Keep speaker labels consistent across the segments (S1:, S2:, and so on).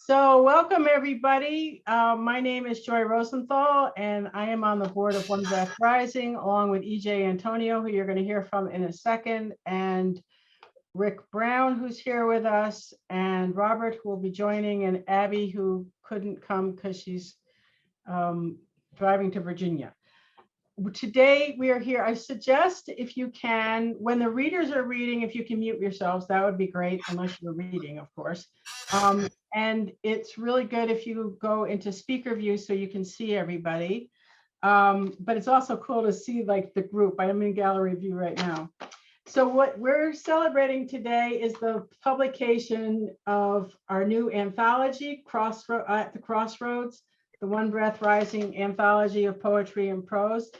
S1: So welcome everybody. My name is Joy Rosenthal and I am on the board of One Breath Rising along with EJ Antonio, who you're going to hear from in a second, and Rick Brown, who's here with us, and Robert, who will be joining, and Abby, who couldn't come because she's driving to Virginia. Today we are here. I suggest if you can, when the readers are reading, if you can mute yourselves, that would be great, unless you're reading, of course. And it's really good if you go into speaker view so you can see everybody. But it's also cool to see like the group. I'm in gallery view right now. So what we're celebrating today is the publication of our new anthology, at the Crossroads, the One Breath Rising Anthology of Poetry and Prose.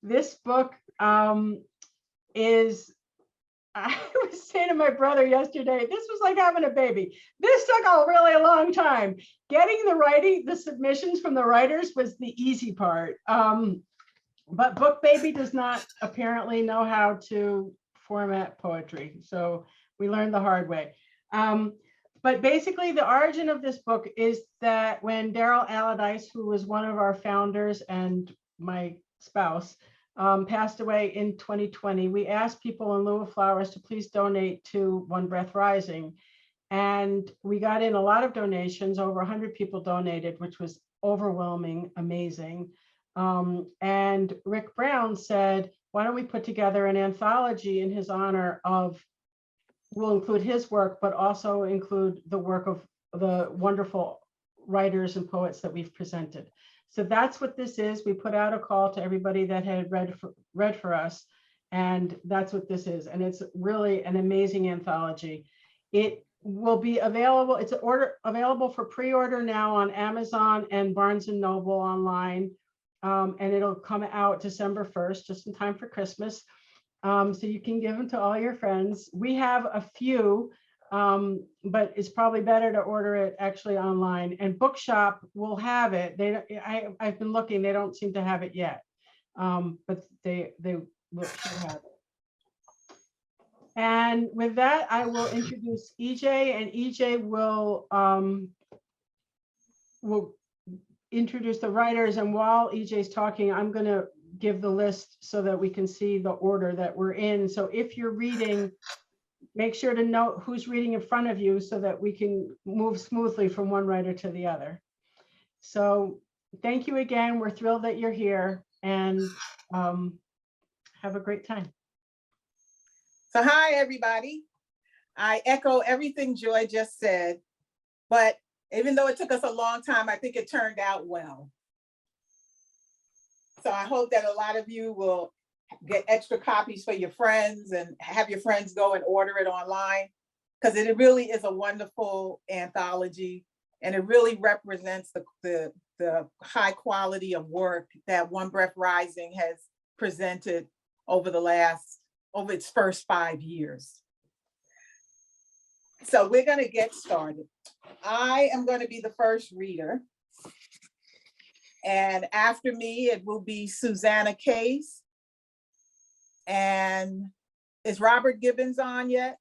S1: This book is, I was saying to my brother yesterday, this was like having a baby. This took a really long time. Getting the submissions from the writers was the easy part. But Book Baby does not apparently know how to format poetry. So we learned the hard way. But basically the origin of this book is that when Daryl Allardyce, who was one of our founders and my spouse, passed away in 2020, we asked people in lieu of flowers to please donate to One Breath Rising. And we got in a lot of donations, over 100 people donated, which was overwhelming, amazing. And Rick Brown said, why don't we put together an anthology in his honor of, we'll include his work, but also include the work of the wonderful writers and poets that we've presented. So that's what this is. We put out a call to everybody that had read for us, and that's what this is. And it's really an amazing anthology. It will be available. It's available for pre-order now on Amazon and Barnes & Noble online. And it'll come out December 1st, just in time for Christmas. So you can give them to all your friends. We have a few, but it's probably better to order it actually online. And Bookshop will have it. I've been looking, they don't seem to have it yet, but they should have it. And with that, I will introduce EJ, and EJ will introduce the writers. And while EJ's talking, I'm going to give the list so that we can see the order that we're in. So if you're reading, make sure to note who's reading in front of you so that we can move smoothly from one writer to the other. So thank you again. We're thrilled that you're here, and have a great time.
S2: So hi, everybody. I echo everything Joy just said, but even though it took us a long time, I think it turned out well. So I hope that a lot of you will get extra copies for your friends and have your friends go and order it online, because it really is a wonderful anthology, and it really represents the high quality of work that One Breath Rising has presented over its first 5 years. So we're going to get started. I am going to be the first reader. And after me, it will be Susana Case. And is Robert Gibbons on yet?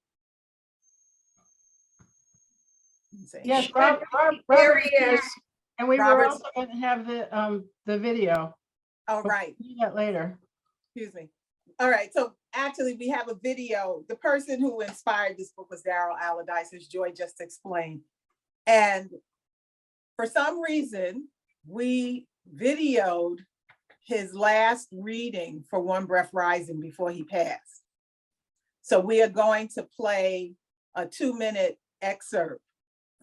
S1: Yes, Robert, there he is. And we were also going to have the video.
S2: All right.
S1: We'll do that later.
S2: Excuse me. All right. So actually, we have a video. The person who inspired this book was Daryl Allardyce, as Joy just explained. And for some reason, we videoed his last reading for One Breath Rising before he passed. So we are going to play a 2-minute excerpt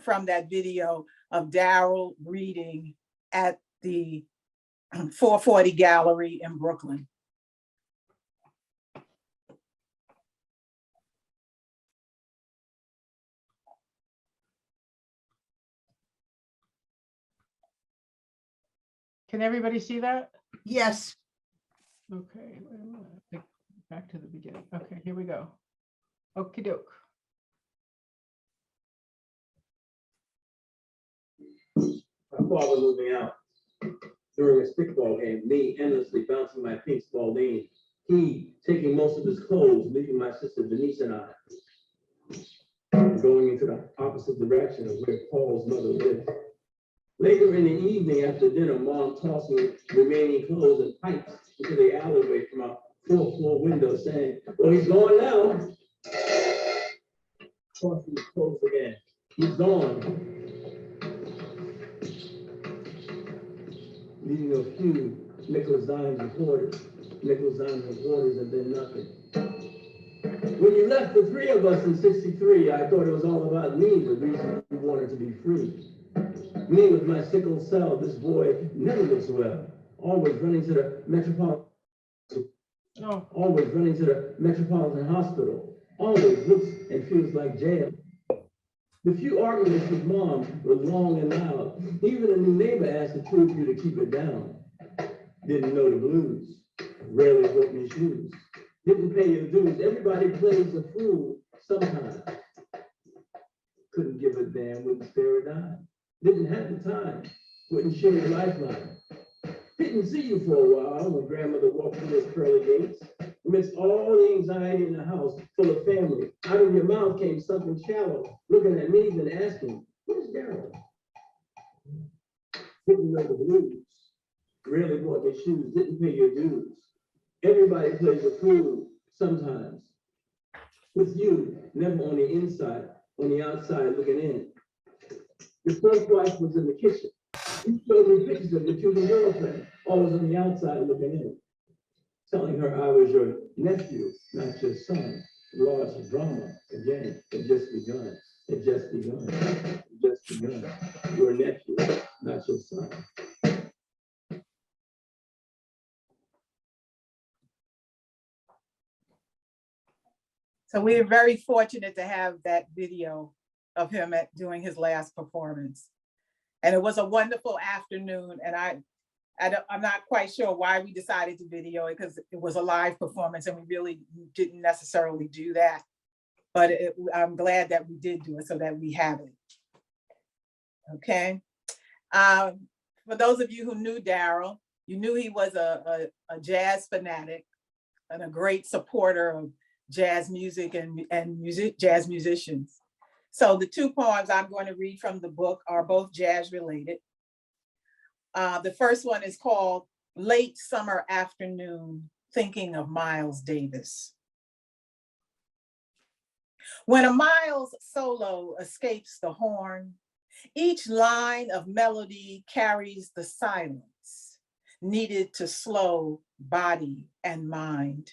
S2: from that video of Daryl reading at the 440 Gallery in Brooklyn.
S1: Can everybody see that?
S3: Yes.
S1: Okay, back to the beginning. Okay, here we go. Okie doke.
S4: My father moving out during a stickball game, me endlessly bouncing my pink Spalding, he taking most of his clothes, leaving my sister Denise and I. going into the opposite direction of where Paul's mother lived. Later in the evening after dinner, Mom tossed me remaining clothes and pipes into the alleyway from our fourth floor window, saying, "Well, he's gone now." Tossed his clothes again. "He's gone." Leaving a few nickel dimes and quarters, and then nothing. When you left the three of us in '63, I thought it was all about me, the reason you wanted to be free. Me with my sickle cell, this boy never looks well, always running to the Metropolitan Hospital, always looks and feels like jail. The few arguments with Mom were long and loud. Even a new neighbor asked to prove you to keep it down. Didn't know the blues, rarely bought me shoes. Didn't pay your dues, everybody plays a fool sometimes. Couldn't give a damn, wouldn't spare a dime. Didn't have the time, wouldn't share your lifeline. Didn't see you for a while when grandmother walked through those pearly gates. Amidst all the anxiety in the house full of family, out of your mouth came something shallow, looking at me and asking, "Where's Daryl?" Didn't know the blues, rarely bought your shoes, didn't pay your dues. Everybody plays a fool sometimes. With you, never on the inside, on the outside looking in. Your first wife was in the kitchen. You showed me pictures of your two girlfriend, always on the outside looking in. Telling her I was your nephew, not your son. Lost drama again. It just begun. It just begun. It just begun. Your nephew, not your son.
S2: So we're very fortunate to have that video of him doing his last performance. And it was a wonderful afternoon. And I'm not quite sure why we decided to video it, because it was a live performance and we really didn't necessarily do that. But I'm glad that we did do it so that we have it. Okay. For those of you who knew Daryl, you knew he was a jazz fanatic and a great supporter of jazz music and jazz musicians. So the two poems I'm going to read from the book are both jazz related. The first one is called Late Summer Afternoon, Thinking of Miles Davis. When a Miles solo escapes the horn, each line of melody carries the silence needed to slow body and mind,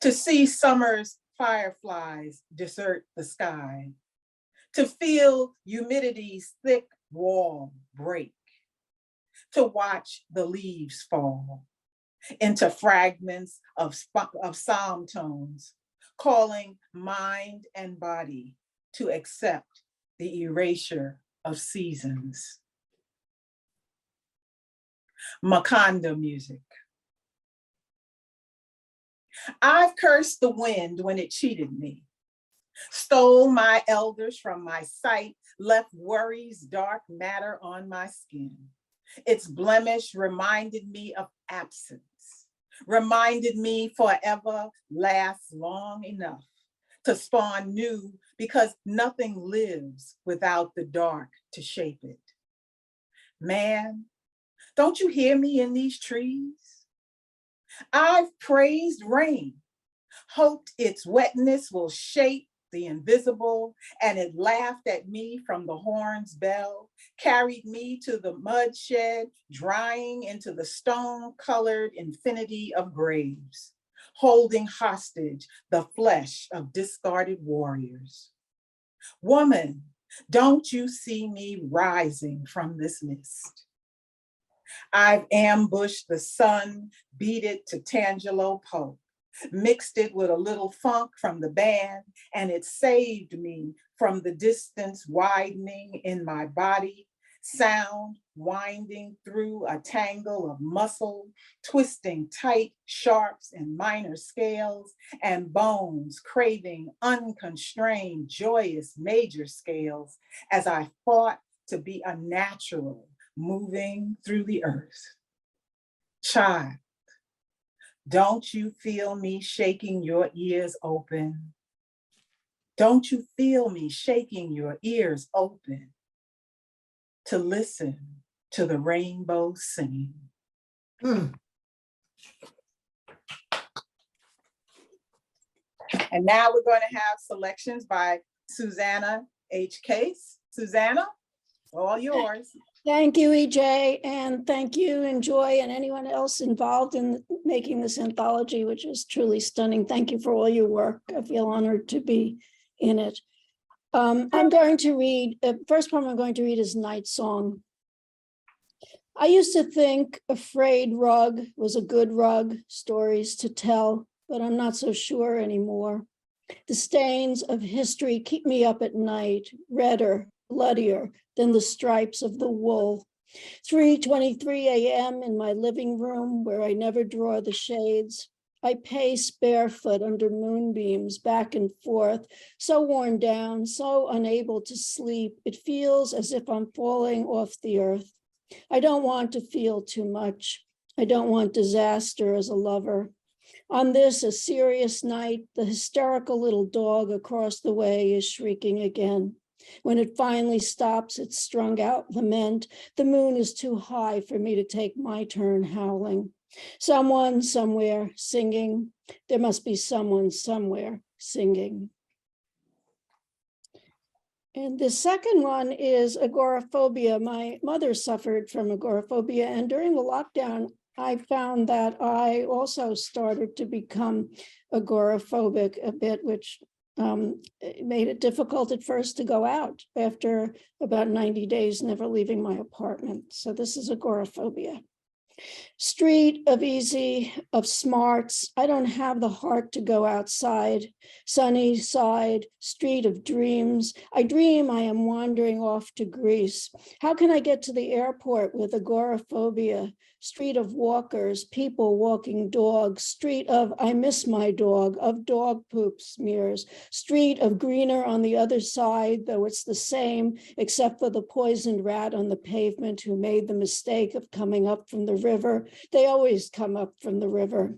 S2: to see summer's fireflies desert the sky, to feel humidity's thick wall break, to watch the leaves fall into fragments of psalm tones, calling mind and body to accept the erasure of seasons. Macondo music. I've cursed the wind when it cheated me, stole my elders from my sight, left worries dark matter on my skin. Its blemish reminded me of absence, reminded me forever lasts long enough to spawn new, because nothing lives without the dark to shape it. Man, don't you hear me in these trees? I've praised rain, hoped its wetness will shape the invisible, and it laughed at me from the horn's bell, carried me to the mud shed, drying into the stone-colored infinity of graves, holding hostage the flesh of discarded warriors. Woman, don't you see me rising from this mist? I've ambushed the sun, beat it to Tangelo Pope, mixed it with a little funk from the band, and it saved me from the distance widening in my body, sound winding through a tangle of muscle, twisting tight sharps and minor scales, and bones craving unconstrained, joyous major scales as I fought to be a natural moving through the earth. Child, don't you feel me shaking your ears open? Don't you feel me shaking your ears open to listen to the rainbow sing? And now we're going to have selections by Susana H. Case. Susana, all yours.
S3: Thank you, EJ, and thank you, and Joy, and anyone else involved in making this anthology, which is truly stunning. Thank you for all your work. I feel honored to be in it. I'm going to read, first poem I'm going to read is Night Song. I used to think a frayed rug was a good rug, stories to tell, but I'm not so sure anymore. The stains of history keep me up at night, redder, bloodier than the stripes of the wool. 3:23 a.m. in my living room where I never draw the shades. I pace barefoot under moonbeams back and forth, so worn down, so unable to sleep. It feels as if I'm falling off the earth. I don't want to feel too much. I don't want disaster as a lover. On this, a serious night, the hysterical little dog across the way is shrieking again. When it finally stops its strung out lament, the moon is too high for me to take my turn howling. Someone somewhere singing. There must be someone somewhere singing. And the second one is agoraphobia. My mother suffered from agoraphobia, and during the lockdown, I found that I also started to become agoraphobic a bit, which it made it difficult at first to go out after about 90 days, never leaving my apartment. So this is agoraphobia. Street of easy, of smarts. I don't have the heart to go outside. Sunny side, street of dreams. I dream I am wandering off to Greece. How can I get to the airport with agoraphobia? Street of walkers, people walking dogs. Street of I miss my dog, of dog poop smears. Street of greener on the other side, though it's the same, except for the poisoned rat on the pavement who made the mistake of coming up from the river. They always come up from the river.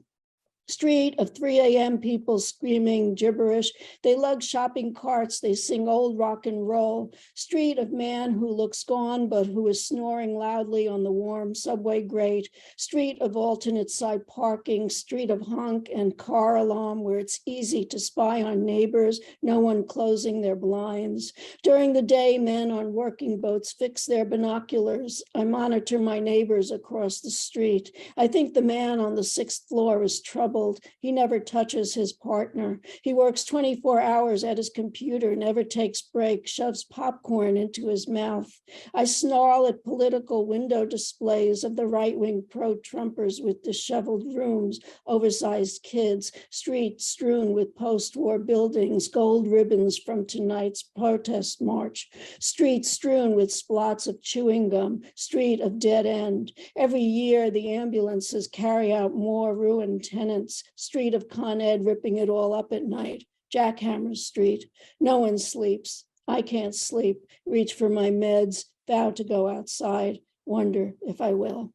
S3: Street of 3 a.m. people screaming gibberish. They lug shopping carts. They sing old rock and roll. Street of man who looks gone, but who is snoring loudly on the warm subway grate. Street of alternate side parking. Street of honk and car alarm where it's easy to spy on neighbors, no one closing their blinds. During the day, men on working boats fix their binoculars. I monitor my neighbors across the street. I think the man on the 6th floor is troubled. He never touches his partner. He works 24 hours at his computer, never takes breaks, shoves popcorn into his mouth. I snarl at political window displays of the right-wing pro-Trumpers with disheveled rooms, oversized kids, streets strewn with post-war buildings, gold ribbons from tonight's protest march, streets strewn with splots of chewing gum, street of dead end. Every year, the ambulances carry out more ruined tenants. Street of Con Ed ripping it all up at night. Jackhammer Street. No one sleeps. I can't sleep. Reach for my meds. Vow to go outside. Wonder if I will.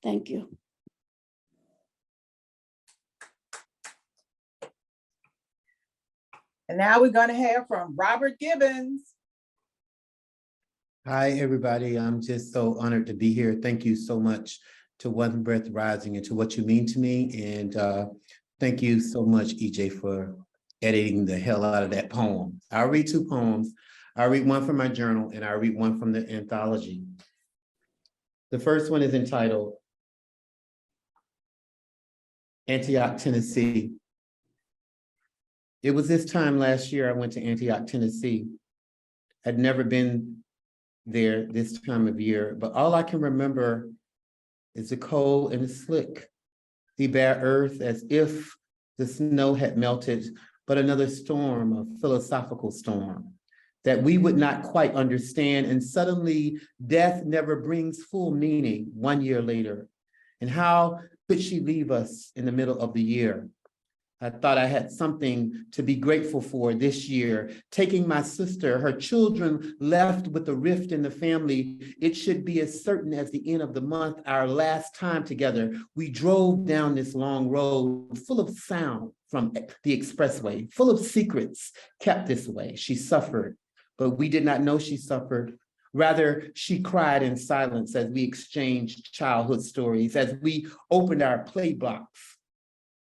S3: Thank you.
S2: And now we're going to hear from Robert Gibbons.
S5: Hi, everybody. I'm just so honored to be here. Thank you so much to One Breath Rising and to what you mean to me. And thank you so much, EJ, for editing the hell out of that poem. I'll read 2 poems. I'll read one from my journal and I'll read one from the anthology. The first one is entitled Antioch, Tennessee. It was this time last year I went to Antioch, Tennessee. I'd never been there this time of year, but all I can remember is the cold and the slick, the bare earth as if the snow had melted, but another storm, a philosophical storm that we would not quite understand. And suddenly death never brings full meaning 1 year later. And how could she leave us in the middle of the year? I thought I had something to be grateful for this year. Taking my sister, her children left with a rift in the family. It should be as certain as the end of the month, our last time together. We drove down this long road full of sound from the expressway, full of secrets kept this way. She suffered, but we did not know she suffered. Rather, she cried in silence as we exchanged childhood stories, as we opened our play blocks.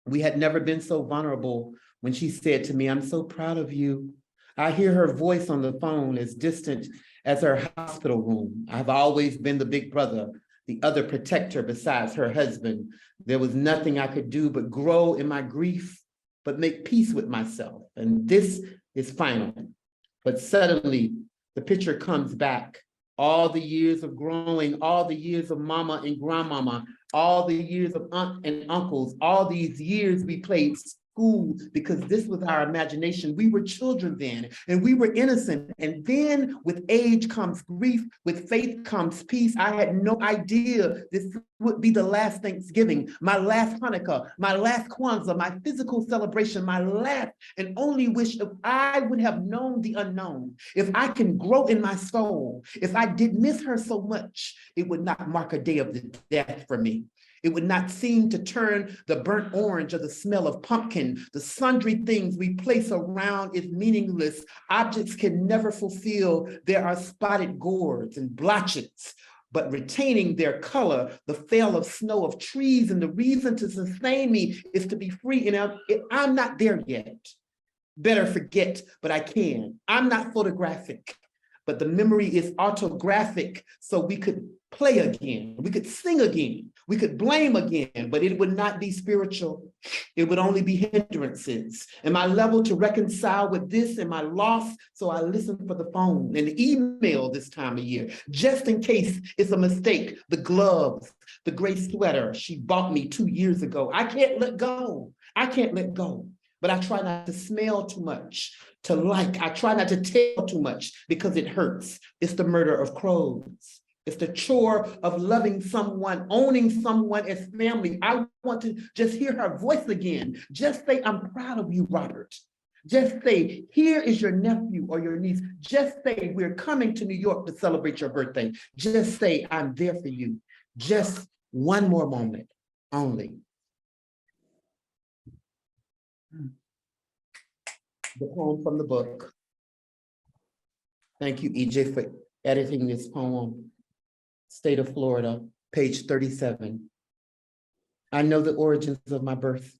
S5: We had never been so vulnerable when she said to me, "I'm so proud of you." I hear her voice on the phone as distant as her hospital room. I've always been the big brother, the other protector besides her husband. There was nothing I could do but grow in my grief, but make peace with myself. And this is final. But suddenly, the picture comes back. All the years of growing, all the years of mama and grandmama, all the years of aunt and uncles, all these years we played school because this was our imagination. We were children then and we were innocent. And then with age comes grief, with faith comes peace. I had no idea this would be the last Thanksgiving, my last Hanukkah, my last Kwanzaa, my physical celebration, my last and only wish. If I would have known the unknown, if I can grow in my soul, if I did miss her so much, it would not mark a day of the death for me. It would not seem to turn the burnt orange or the smell of pumpkin. The sundry things we place around is meaningless. Objects can never fulfill. There are spotted gourds and blotches, but retaining their color, the fall of snow of trees, and the reason to sustain me is to be free. And I'm not there yet. Better forget, but I can. I'm not photographic, but the memory is autographic, so we could play again, we could sing again, we could blame again, but it would not be spiritual. It would only be hindrances. Am I level to reconcile with this? Am I lost? So I listen for the phone and email this time of year, just in case it's a mistake. The gloves, the gray sweater she bought me 2 years ago. I can't let go. I can't let go. But I try not to smell too much, to like. I try not to tell too much because it hurts. It's the murder of crows. It's the chore of loving someone, owning someone as family. I want to just hear her voice again. Just say, "I'm proud of you, Robert." Just say, "Here is your nephew or your niece." Just say, "We're coming to New York to celebrate your birthday." Just say, "I'm there for you." Just one more moment only. The poem from the book. Thank you, EJ, for editing this poem. State of Florida, page 37. I know the origins of my birth.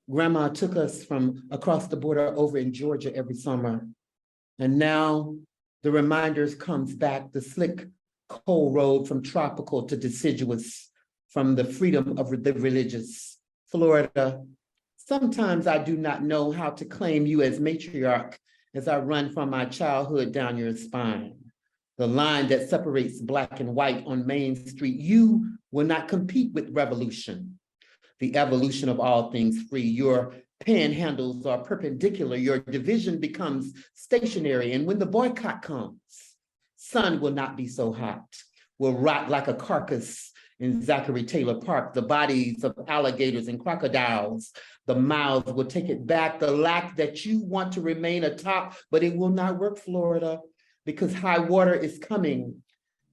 S5: Grandma took us from across the border over in Georgia every summer. And now the reminders comes back, the slick, cold road from tropical to deciduous, from the freedom of the religious. Florida, sometimes I do not know how to claim you as matriarch as I run from my childhood down your spine. The line that separates black and white on Main Street, you will not compete with revolution. The evolution of all things free. Your panhandles are perpendicular. Your division becomes stationary. And when the boycott comes, sun will not be so hot, will rot like a carcass in Zachary Taylor Park. The bodies of alligators and crocodiles, the mouths will take it back. The lack that you want to remain atop, but it will not work, Florida, because high water is coming.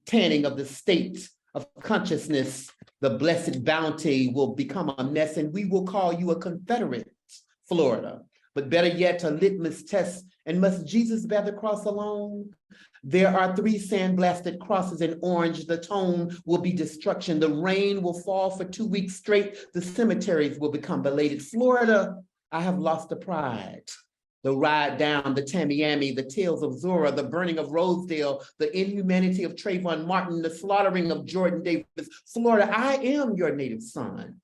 S5: Tanning of the state of consciousness, the blessed bounty will become a mess, and we will call you a Confederate, Florida. But better yet, a litmus test. And must Jesus bear the cross alone? There are 3 sandblasted crosses in orange. The tone will be destruction. The rain will fall for 2 weeks straight. The cemeteries will become belated. Florida, I have lost the pride. The ride down the Tamiami, the tales of Zora, the burning of Rosedale, the inhumanity of Trayvon Martin, the slaughtering of Jordan Davis. Florida, I am your native son.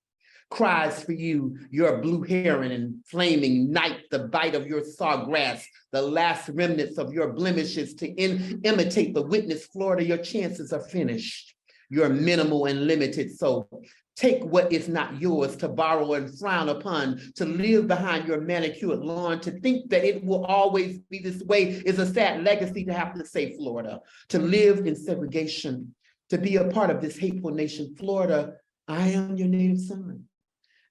S5: Cries for you, your blue heron and flaming night, the bite of your sawgrass, the last remnants of your blemishes to imitate the witness. Florida, your chances are finished. You're minimal and limited, so take what is not yours, to borrow and frown upon, to live behind your manicured lawn. To think that it will always be this way is a sad legacy to have to say, Florida. To live in segregation, to be a part of this hateful nation. Florida, I am your native son,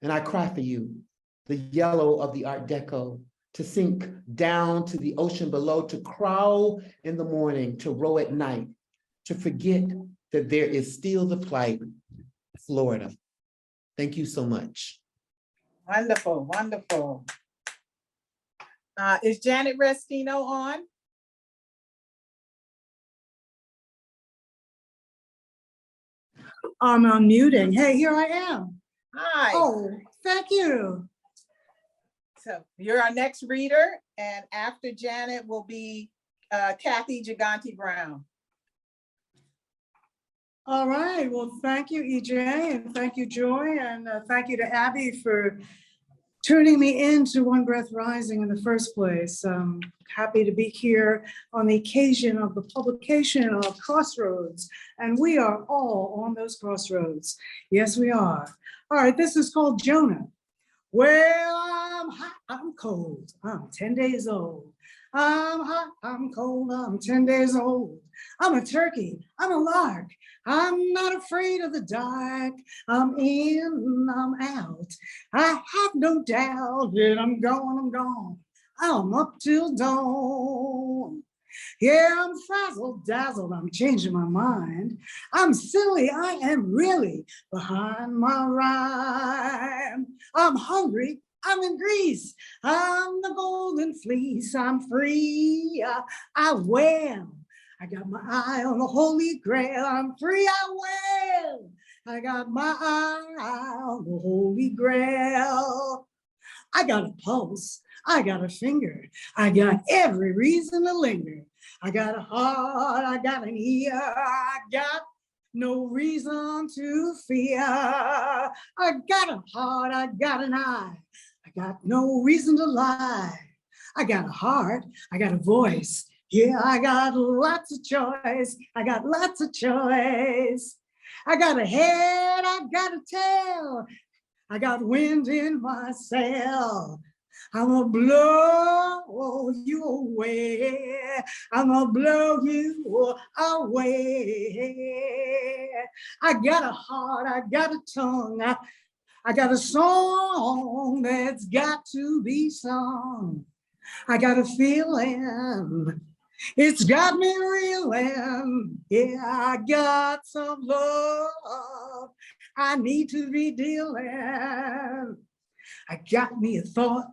S5: and I cry for you. the yellow of the Art Deco, to sink down to the ocean below, to crawl in the morning, to row at night, to forget that there is still the plight, Florida. Thank you so much.
S2: Wonderful, wonderful. Is Janet Restino on?
S6: I'm unmuting. Hey, here I am.
S2: Hi.
S6: Oh, thank you.
S2: So you're our next reader, and after Janet will be Kathy Gigante-Brown.
S6: All right. Well, thank you, EJ, and thank you, Joy, and thank you to Abby for turning me into One Breath Rising in the first place. Happy to be here on the occasion of the publication of Crossroads, and we are all on those crossroads. Yes, we are. All right, this is called Jonah. Well, I'm hot, I'm cold, I'm 10 days old. I'm hot, I'm cold, I'm 10 days old. I'm a turkey, I'm a lark. I'm not afraid of the dark. I'm in, I'm out. I have no doubt that I'm gone, I'm gone. I'm up till dawn. Yeah, I'm frazzled, dazzled, I'm changing my mind. I'm silly, I am really behind my rhyme. I'm hungry, I'm in Greece. I'm the golden fleece, I'm free. I wham. I got my eye on the Holy Grail. I'm free, I wham. I got my eye on the Holy Grail. I got a pulse, I got a finger, I got every reason to linger. I got a heart, I got an ear, I got no reason to fear. I got a heart, I got an eye, I got no reason to lie. I got a heart, I got a voice, yeah, I got lots of choice, I got lots of choice. I got a head, I got a tail, I got wind in my sail. I'm gonna blow you away. I'm gonna blow you away. I got a heart, I got a tongue. I got a song that's got to be sung. I got a feeling, it's got me reeling. Yeah, I got some love I need to be dealing. I got me a thought,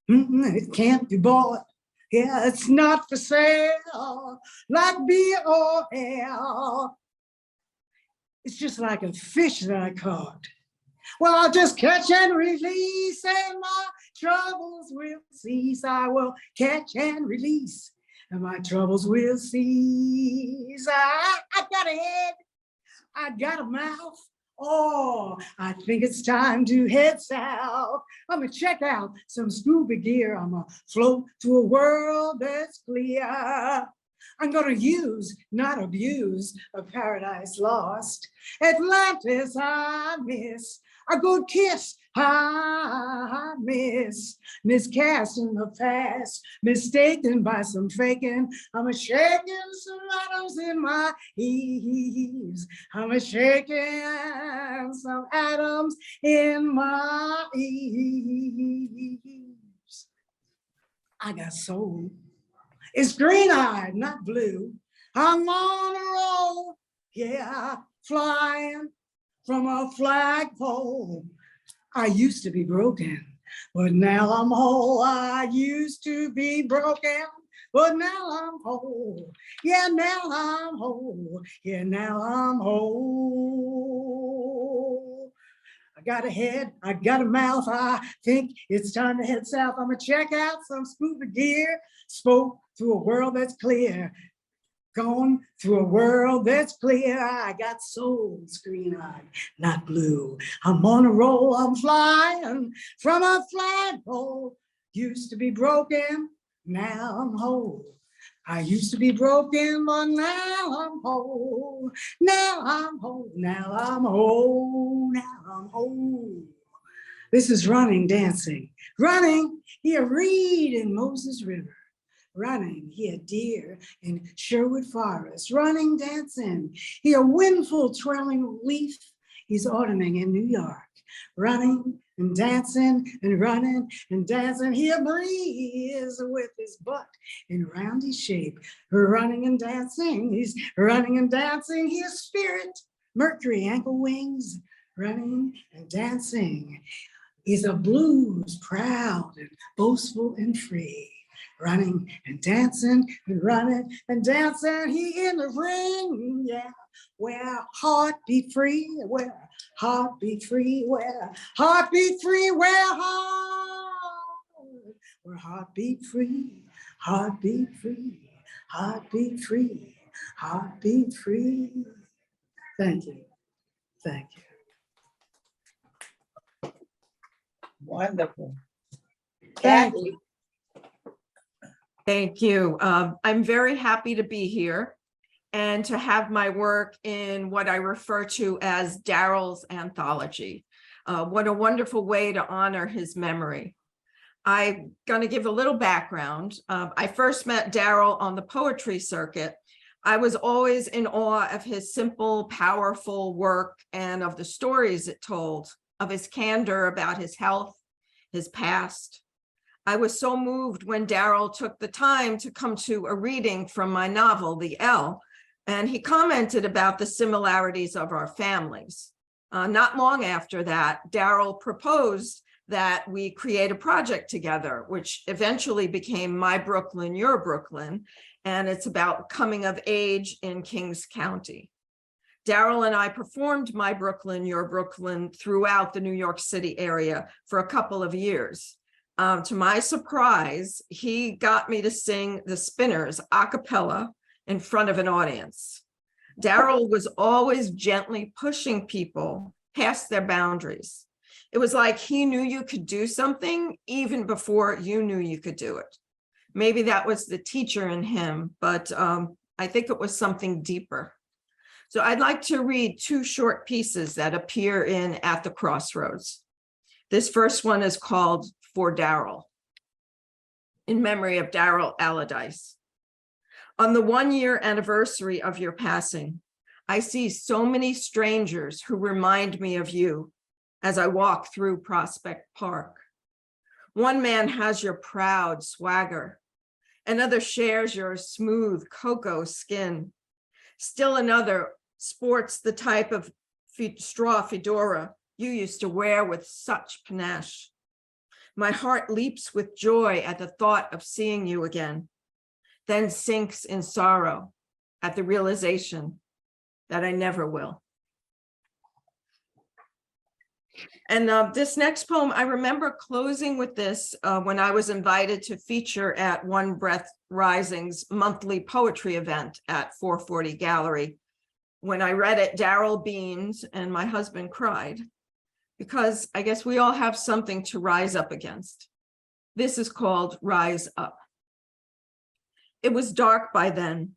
S6: it can't be bought. Yeah, it's not for sale, like B-O-L. It's just like a fish that I caught. Well, I'll just catch and release, and my troubles will cease. I will catch and release, and my troubles will cease. I got a head, I got a mouth. Oh, I think it's time to head south. I'm gonna check out some scuba gear. I'm gonna float to a world that's clear. I'm gonna use, not abuse, a paradise lost. Atlantis, I miss. A good kiss, I miss. Miscast in the past, mistaken by some faking. I'm a shaking some atoms in my eaves. I'm a shaking some atoms in my eaves. I got soul. It's green-eyed, not blue. I'm on a roll, yeah, flying from a flagpole. I used to be broken, but now I'm whole. I used to be broken, but now I'm whole. Yeah, now I'm whole. Yeah, now I'm whole. I got a head, I got a mouth. I think it's time to head south. I'm gonna check out some scuba gear. Spoke to a world that's clear. Going through a world that's clear. I got soul, green-eyed, not blue. I'm on a roll, I'm flying from a flagpole. Used to be broken, now I'm whole. I used to be broken, but now I'm whole. Now I'm whole, now I'm whole, now I'm whole. This is running, dancing, running, here, reed in Moses River. Running, he a deer in Sherwood Forest, running, dancing. He a windful twirling leaf, he's autumning in New York. Running, and dancing and running and dancing. He a breeze with his butt in roundy shape, running and dancing. He's running and dancing. He is spirit, Mercury, ankle wings, running and dancing. He's a blues, proud and boastful and free, running and dancing and running and dancing. He in the ring, yeah, where heart be free, where heart be free, where heart be free, where heart be free, heart be free, heart be free, heart be free. Thank you, thank you.
S2: Wonderful.
S6: Thank
S2: Kathy,
S7: Thank you. I'm very happy to be here and to have my work in what I refer to as Daryl's Anthology. What a wonderful way to honor his memory. I'm going to give a little background. I first met Daryl on the poetry circuit. I was always in awe of his simple, powerful work and of the stories it told, of his candor about his health, his past. I was so moved when Daryl took the time to come to a reading from my novel, The L, and he commented about the similarities of our families. Not long after that, Daryl proposed that we create a project together, which eventually became My Brooklyn, Your Brooklyn, and it's about coming of age in Kings County. Daryl and I performed My Brooklyn, Your Brooklyn throughout the New York City area for a couple of years. To my surprise, he got me to sing The Spinners a cappella in front of an audience. Daryl was always gently pushing people past their boundaries. It was like he knew you could do something even before you knew you could do it. Maybe that was the teacher in him, but I think it was something deeper. So I'd like to read two short pieces that appear in At the Crossroads. This first one is called For Daryl, in memory of Daryl Allardyce. On the 1-year anniversary of your passing, I see so many strangers who remind me of you as I walk through Prospect Park. One man has your proud swagger. Another shares your smooth cocoa skin. Still another sports the type of straw fedora you used to wear with such panache. My heart leaps with joy at the thought of seeing you again, then sinks in sorrow at the realization that I never will. And this next poem, I remember closing with this when I was invited to feature at One Breath Rising's monthly poetry event at 440 Gallery. When I read it, Daryl beamed and my husband cried, because I guess we all have something to rise up against. This is called Rise Up. It was dark by then,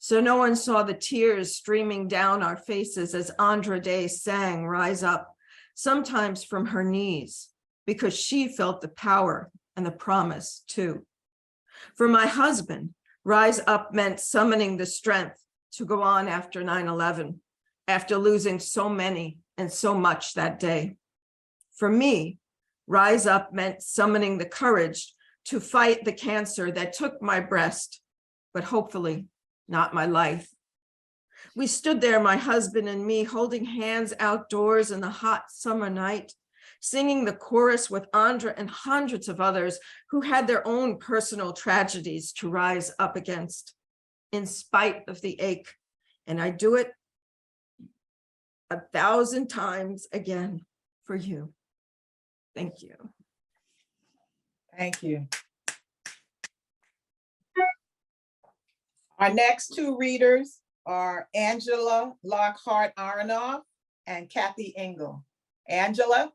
S7: so no one saw the tears streaming down our faces as Andra Day sang Rise Up, sometimes from her knees, because she felt the power and the promise too. For my husband, Rise Up meant summoning the strength to go on after 9/11, after losing so many and so much that day. For me, Rise Up meant summoning the courage to fight the cancer that took my breast, but hopefully not my life. We stood there, my husband and me, holding hands outdoors in the hot summer night, singing the chorus with Andra and hundreds of others who had their own personal tragedies to rise up against, in spite of the ache. And I do it 1,000 times again for you. Thank you.
S2: thank you. Our next two readers are Angela Lockhart-Aronoff and Kathy Engel. Angela?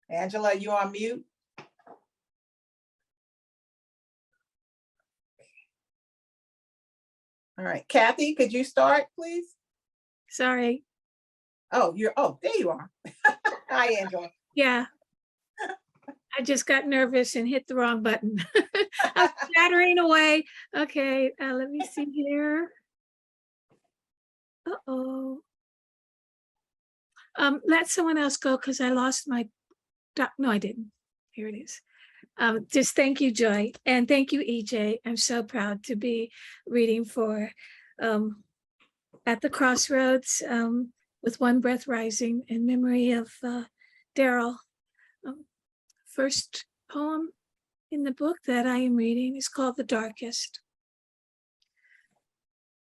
S2: Angela, you on mute? All right, Kathy, could you start, please?
S8: Sorry.
S2: Oh, there you are. Hi, Angela.
S8: Yeah. I just got nervous and hit the wrong button. chattering away. Okay, let me see here. Uh-oh. Let someone else go because I lost my no, I didn't. Here it is. Just thank you, Joy, and thank you, EJ. I'm so proud to be reading for At the Crossroads with One Breath Rising in memory of Daryl. First poem in the book that I am reading is called The Darkest.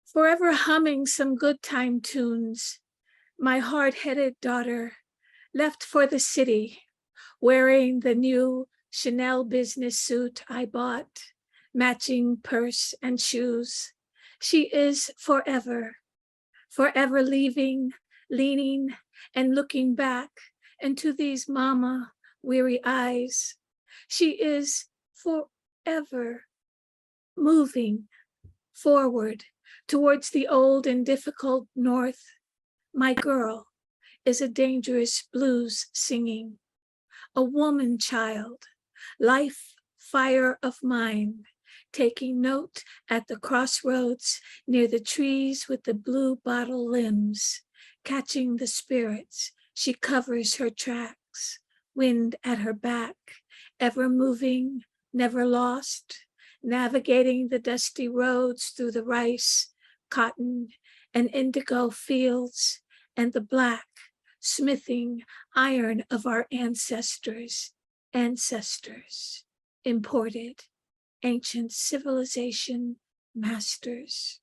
S8: Forever humming some good time tunes, my hard-headed daughter left for the city, wearing the new Chanel business suit I bought, matching purse and shoes. She is forever leaving, leaning and looking back into these mama weary eyes. She is forever moving forward towards the old and difficult north. My girl is a dangerous blues singing, a woman child, life fire of mine, taking note at the crossroads near the trees with the blue bottle limbs, catching the spirits. She covers her tracks, wind at her back, ever moving, never lost, navigating the dusty roads through the rice, cotton, and indigo fields, and the black, smithing iron of our ancestors, imported, ancient civilization masters.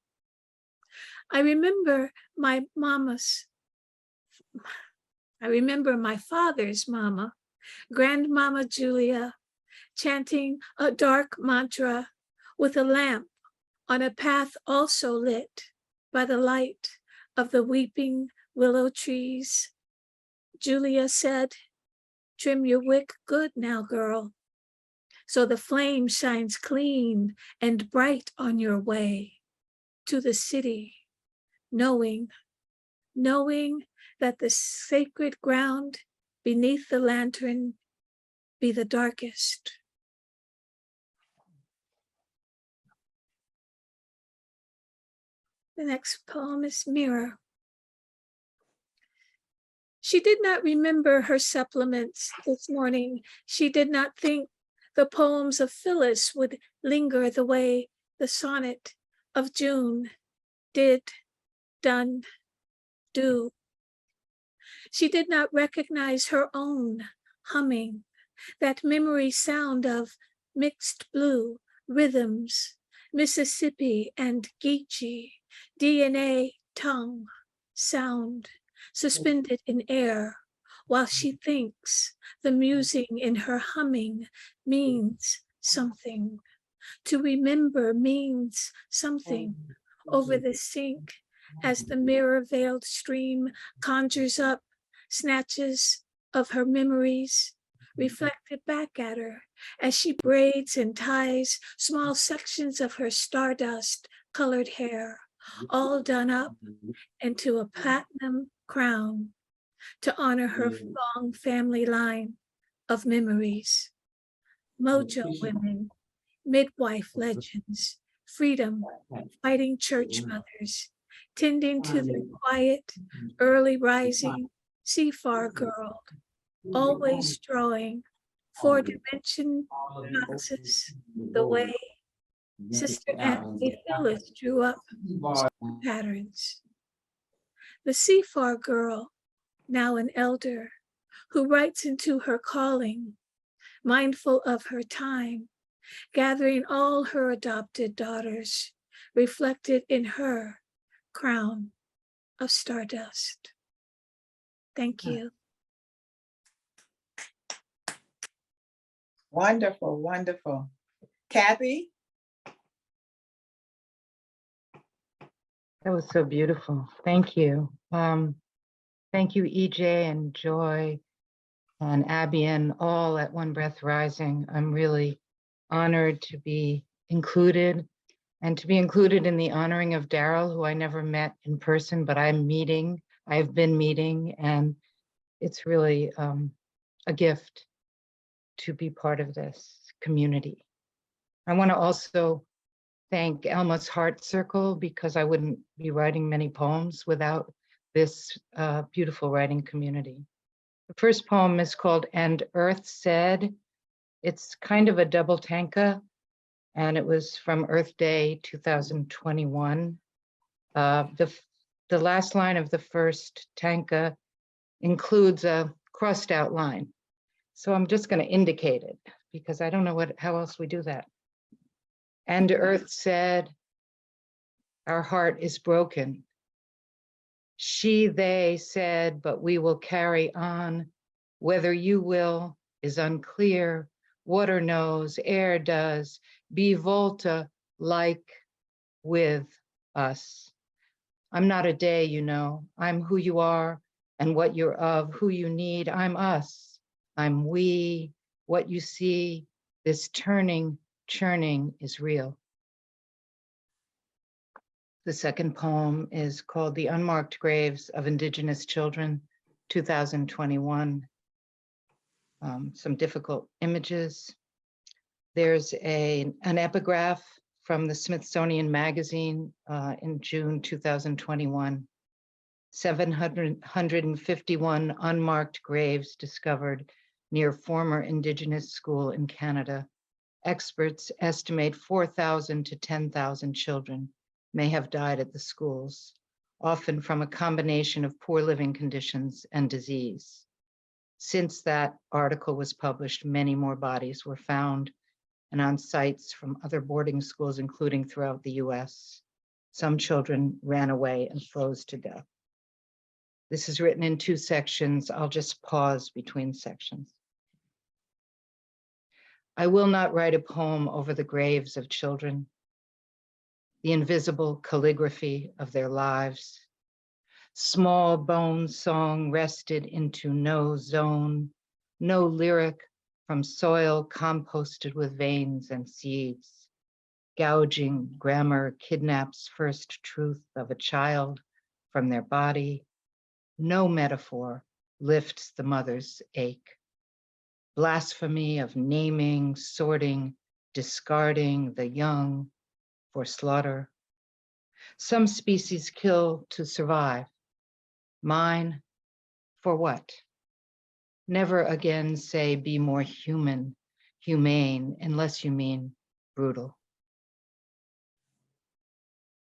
S8: I remember my father's mama, Grandmama Julia, chanting a dark mantra with a lamp on a path also lit by the light of the weeping willow trees. Julia said, "Trim your wick good now, girl, so the flame shines clean and bright on your way to the city, knowing that the sacred ground beneath the lantern be the darkest." The next poem is Mirror. She did not remember her supplements this morning. She did not think the poems of Phyllis would linger the way the sonnet of June did, done, do. She did not recognize her own humming, that memory sound of mixed blue rhythms, Mississippi and Geechee, DNA, tongue, sound, suspended in air, while she thinks the musing in her humming means something. To remember means something over the sink as the mirror-veiled stream conjures up snatches of her memories, reflected back at her as she braids and ties small sections of her stardust-colored hair, all done up into a platinum crown to honor her long family line of memories. Mojo women, midwife legends, freedom, fighting church mothers, tending to their quiet, early rising, seafar girl, always drawing four-dimension boxes the way Sister Anthony Phyllis drew up patterns. The seafar girl, now an elder, who writes into her calling, mindful of her time, gathering all her adopted daughters, reflected in her crown of stardust. Thank you.
S2: Wonderful, wonderful. Kathy?
S9: That was so beautiful. Thank you. Thank you, EJ and Joy and Abby and all at One Breath Rising. I'm really honored to be included and to be included in the honoring of Daryl, who I never met in person, but I've been meeting, and it's really a gift to be part of this community. I want to also thank Elma's Heart Circle because I wouldn't be writing many poems without this beautiful writing community. The first poem is called And Earth Said. It's kind of a double tanka, and it was from Earth Day 2021. The last line of the first tanka includes a crossed out line. So I'm just going to indicate it because I don't know how else we do that. And Earth said, our heart is broken. She, they said, but we will carry on. Whether you will is unclear. Water knows, air does. Be Volta like with us. I'm not a day, you know. I'm who you are and what you're of, who you need. I'm us. I'm we. What you see, this turning, churning is real. The second poem is called The Unmarked Graves of Indigenous Children, 2021. Some difficult images. There's an epigraph from the Smithsonian Magazine in June 2021. 751 unmarked graves discovered near former Indigenous school in Canada. Experts estimate 4,000 to 10,000 children may have died at the schools, often from a combination of poor living conditions and disease. Since that article was published, many more bodies were found and on sites from other boarding schools, including throughout the US. Some children ran away and froze to death. This is written in 2 sections. I'll just pause between sections. I will not write a poem over the graves of children, the invisible calligraphy of their lives. Small bone song rested into no zone, no lyric from soil composted with veins and seeds. Gouging grammar kidnaps first truth of a child from their body. No metaphor lifts the mother's ache. Blasphemy of naming, sorting, discarding the young for slaughter. Some species kill to survive. Mine, for what? Never again say be more human, humane, unless you mean brutal.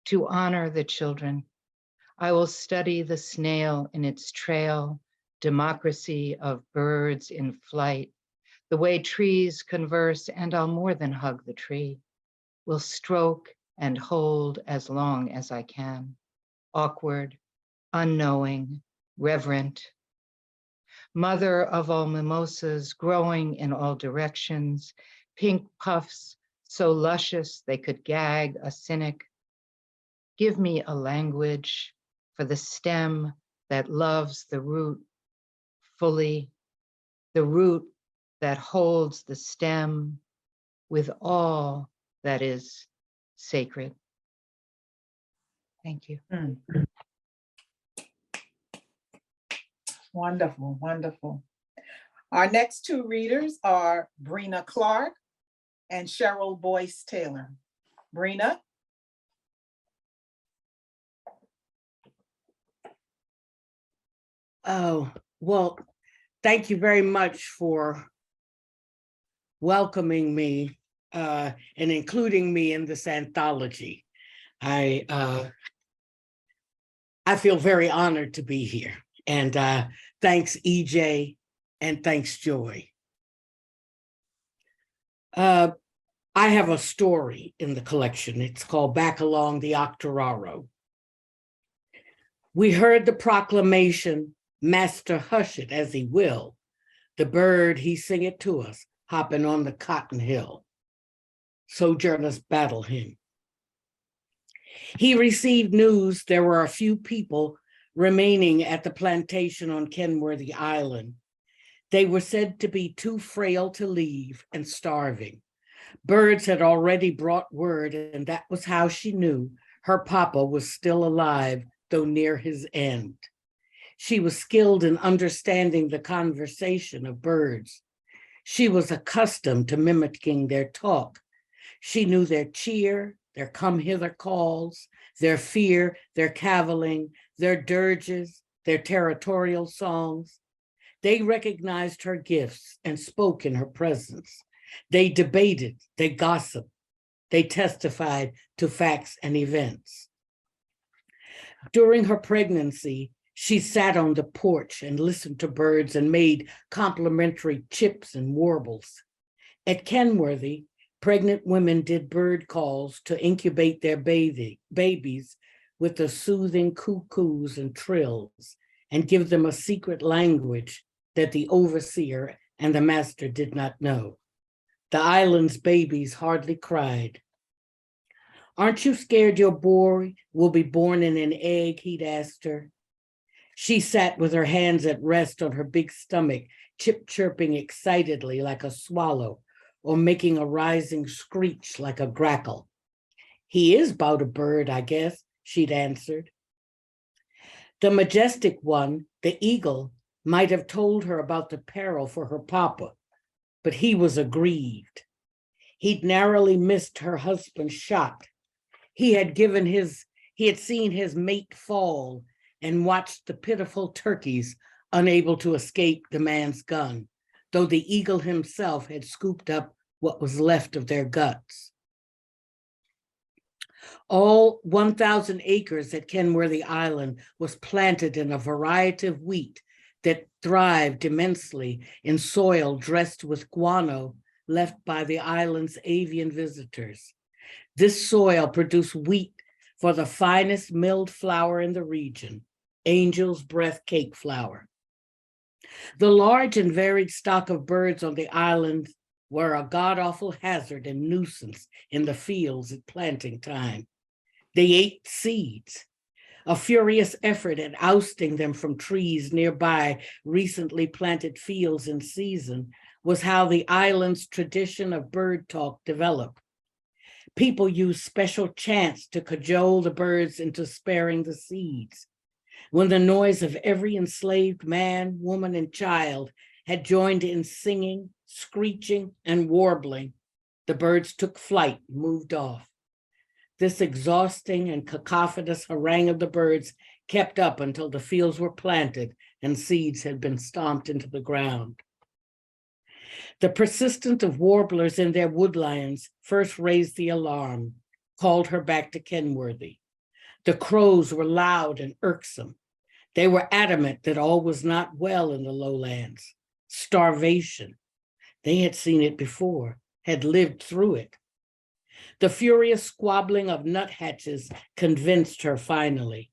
S9: To honor the children, I will study the snail in its trail, democracy of birds in flight, the way trees converse, and I'll more than hug the tree. Will stroke and hold as long as I can. Awkward, unknowing, reverent. Mother of all mimosas growing in all directions, pink puffs so luscious they could gag a cynic. Give me a language for the stem that loves the root fully, the root that holds the stem with all that is sacred. Thank you.
S2: Wonderful, wonderful. Our next 2 readers are Breena Clarke and Cheryl Boyce-Taylor. Breena.
S10: Oh, well, thank you very much for welcoming me and including me in this anthology. I feel very honored to be here. And thanks, EJ, and thanks, Joy. I have a story in the collection. It's called Back Along the Octoraro. We heard the proclamation, Master hush it as he will. The bird, he sing it to us, hopping on the cotton hill. Sojourners battle him. He received news there were a few people remaining at the plantation on Kenworthy Island. They were said to be too frail to leave and starving. Birds had already brought word, and that was how she knew her papa was still alive, though near his end. She was skilled in understanding the conversation of birds. She was accustomed to mimicking their talk. She knew their cheer, their come hither calls, their fear, their cavilling, their dirges, their territorial songs. They recognized her gifts and spoke in her presence. They debated, they gossiped, they testified to facts and events. During her pregnancy, she sat on the porch and listened to birds and made complimentary chips and warbles. At Kenworthy, pregnant women did bird calls to incubate their babies with the soothing cuckoos and trills and give them a secret language that the overseer and the master did not know. The island's babies hardly cried. "Aren't you scared your boy will be born in an egg?" he'd asked her. She sat with her hands at rest on her big stomach, chirping excitedly like a swallow, or making a rising screech like a grackle. "He is 'bout a bird, I guess," she'd answered. The majestic one, the eagle, might have told her about the peril for her papa, but he was aggrieved. He'd narrowly missed her husband's shot. He had seen his mate fall and watched the pitiful turkeys unable to escape the man's gun, though the eagle himself had scooped up what was left of their guts. All 1,000 acres at Kenworthy Island was planted in a variety of wheat that thrived immensely in soil dressed with guano left by the island's avian visitors. This soil produced wheat for the finest milled flour in the region, Angel's Breath cake flour. The large and varied stock of birds on the island were a god-awful hazard and nuisance in the fields at planting time. They ate seeds. A furious effort at ousting them from trees nearby recently planted fields in season was how the island's tradition of bird talk developed. People used special chants to cajole the birds into sparing the seeds. When the noise of every enslaved man, woman, and child had joined in singing, screeching, and warbling, the birds took flight and moved off. This exhausting and cacophonous harangue of the birds kept up until the fields were planted and seeds had been stomped into the ground. The persistence of warblers in their woodlands first raised the alarm, called her back to Kenworthy. The crows were loud and irksome. They were adamant that all was not well in the lowlands. Starvation. They had seen it before, had lived through it. The furious squabbling of nuthatches convinced her finally.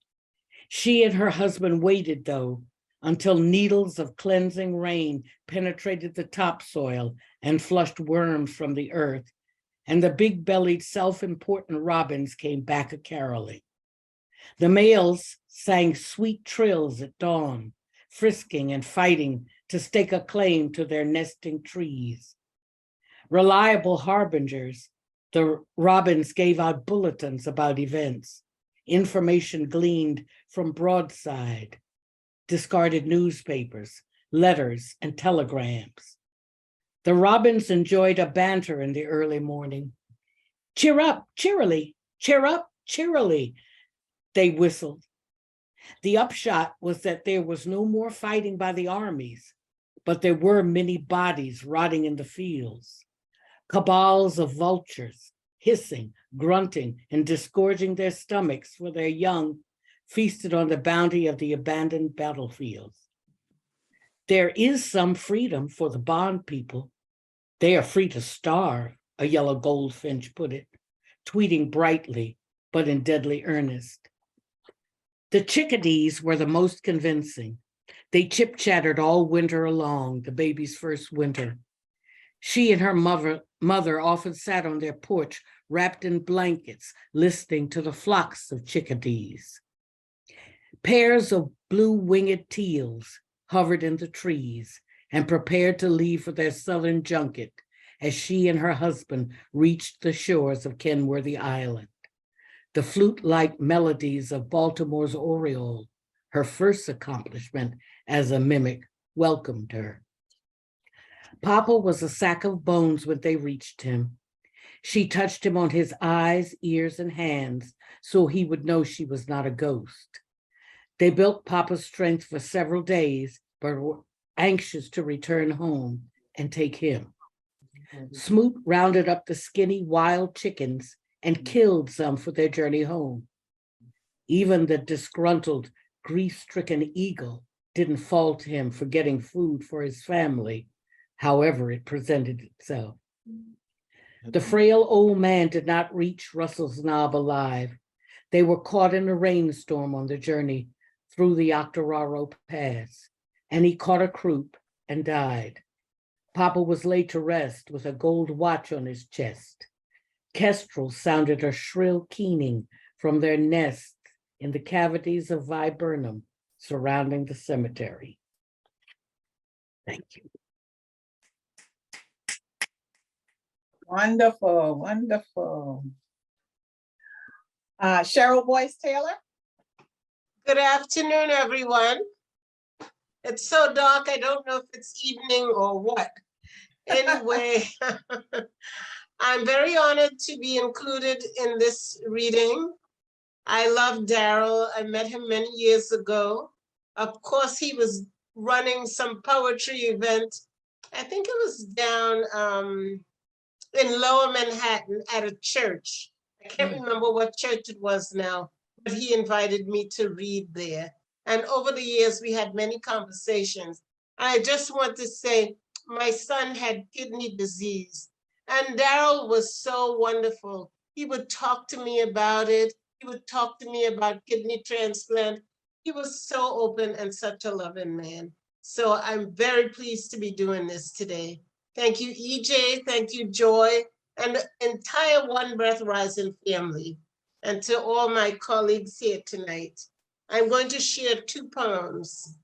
S10: She and her husband waited, though, until needles of cleansing rain penetrated the topsoil and flushed worms from the earth, and the big-bellied, self-important robins came back a-caroling. The males sang sweet trills at dawn, frisking and fighting to stake a claim to their nesting trees. Reliable harbingers, the robins gave out bulletins about events, information gleaned from broadside, discarded newspapers, letters, and telegrams. The robins enjoyed a banter in the early morning. "Cheer up, cheerily, cheer up, cheerily," they whistled. The upshot was that there was no more fighting by the armies, but there were many bodies rotting in the fields. Cabals of vultures, hissing, grunting, and disgorging their stomachs for their young, feasted on the bounty of the abandoned battlefields. "There is some freedom for the bond people. They are free to starve," a yellow goldfinch put it, tweeting brightly, but in deadly earnest. The chickadees were the most convincing. They chip-chattered all winter long, the baby's first winter. She and her mother often sat on their porch, wrapped in blankets, listening to the flocks of chickadees. Pairs of blue-winged teals hovered in the trees and prepared to leave for their southern junket as she and her husband reached the shores of Kenworthy Island. The flute-like melodies of Baltimore's Oriole, her first accomplishment as a mimic, welcomed her. Papa was a sack of bones when they reached him. She touched him on his eyes, ears, and hands so he would know she was not a ghost. They built Papa's strength for several days, but were anxious to return home and take him. Smoot rounded up the skinny wild chickens and killed some for their journey home. Even the disgruntled, grief-stricken eagle didn't fault him for getting food for his family, however it presented itself. The frail old man did not reach Russell's Knob alive. They were caught in a rainstorm on the journey through the Octoraro Pass, and he caught a croup and died. Papa was laid to rest with a gold watch on his chest. Kestrels sounded a shrill keening from their nests in the cavities of viburnum surrounding the cemetery. Thank you.
S2: Wonderful, wonderful. Cheryl Boyce-Taylor.
S11: Good afternoon, everyone. It's so dark, I don't know if it's evening or what. Anyway, I'm very honored to be included in this reading. I love Daryl. I met him many years ago. Of course, he was running some poetry event. I think it was down in Lower Manhattan at a church. I can't remember what church it was now, but he invited me to read there. And over the years, we had many conversations. I just want to say, my son had kidney disease, and Daryl was so wonderful. He would talk to me about it. He would talk to me about kidney transplant. He was so open and such a loving man. So I'm very pleased to be doing this today. Thank you, EJ. Thank you, Joy, and the entire One Breath Rising family, and to all my colleagues here tonight. I'm going to share two poems.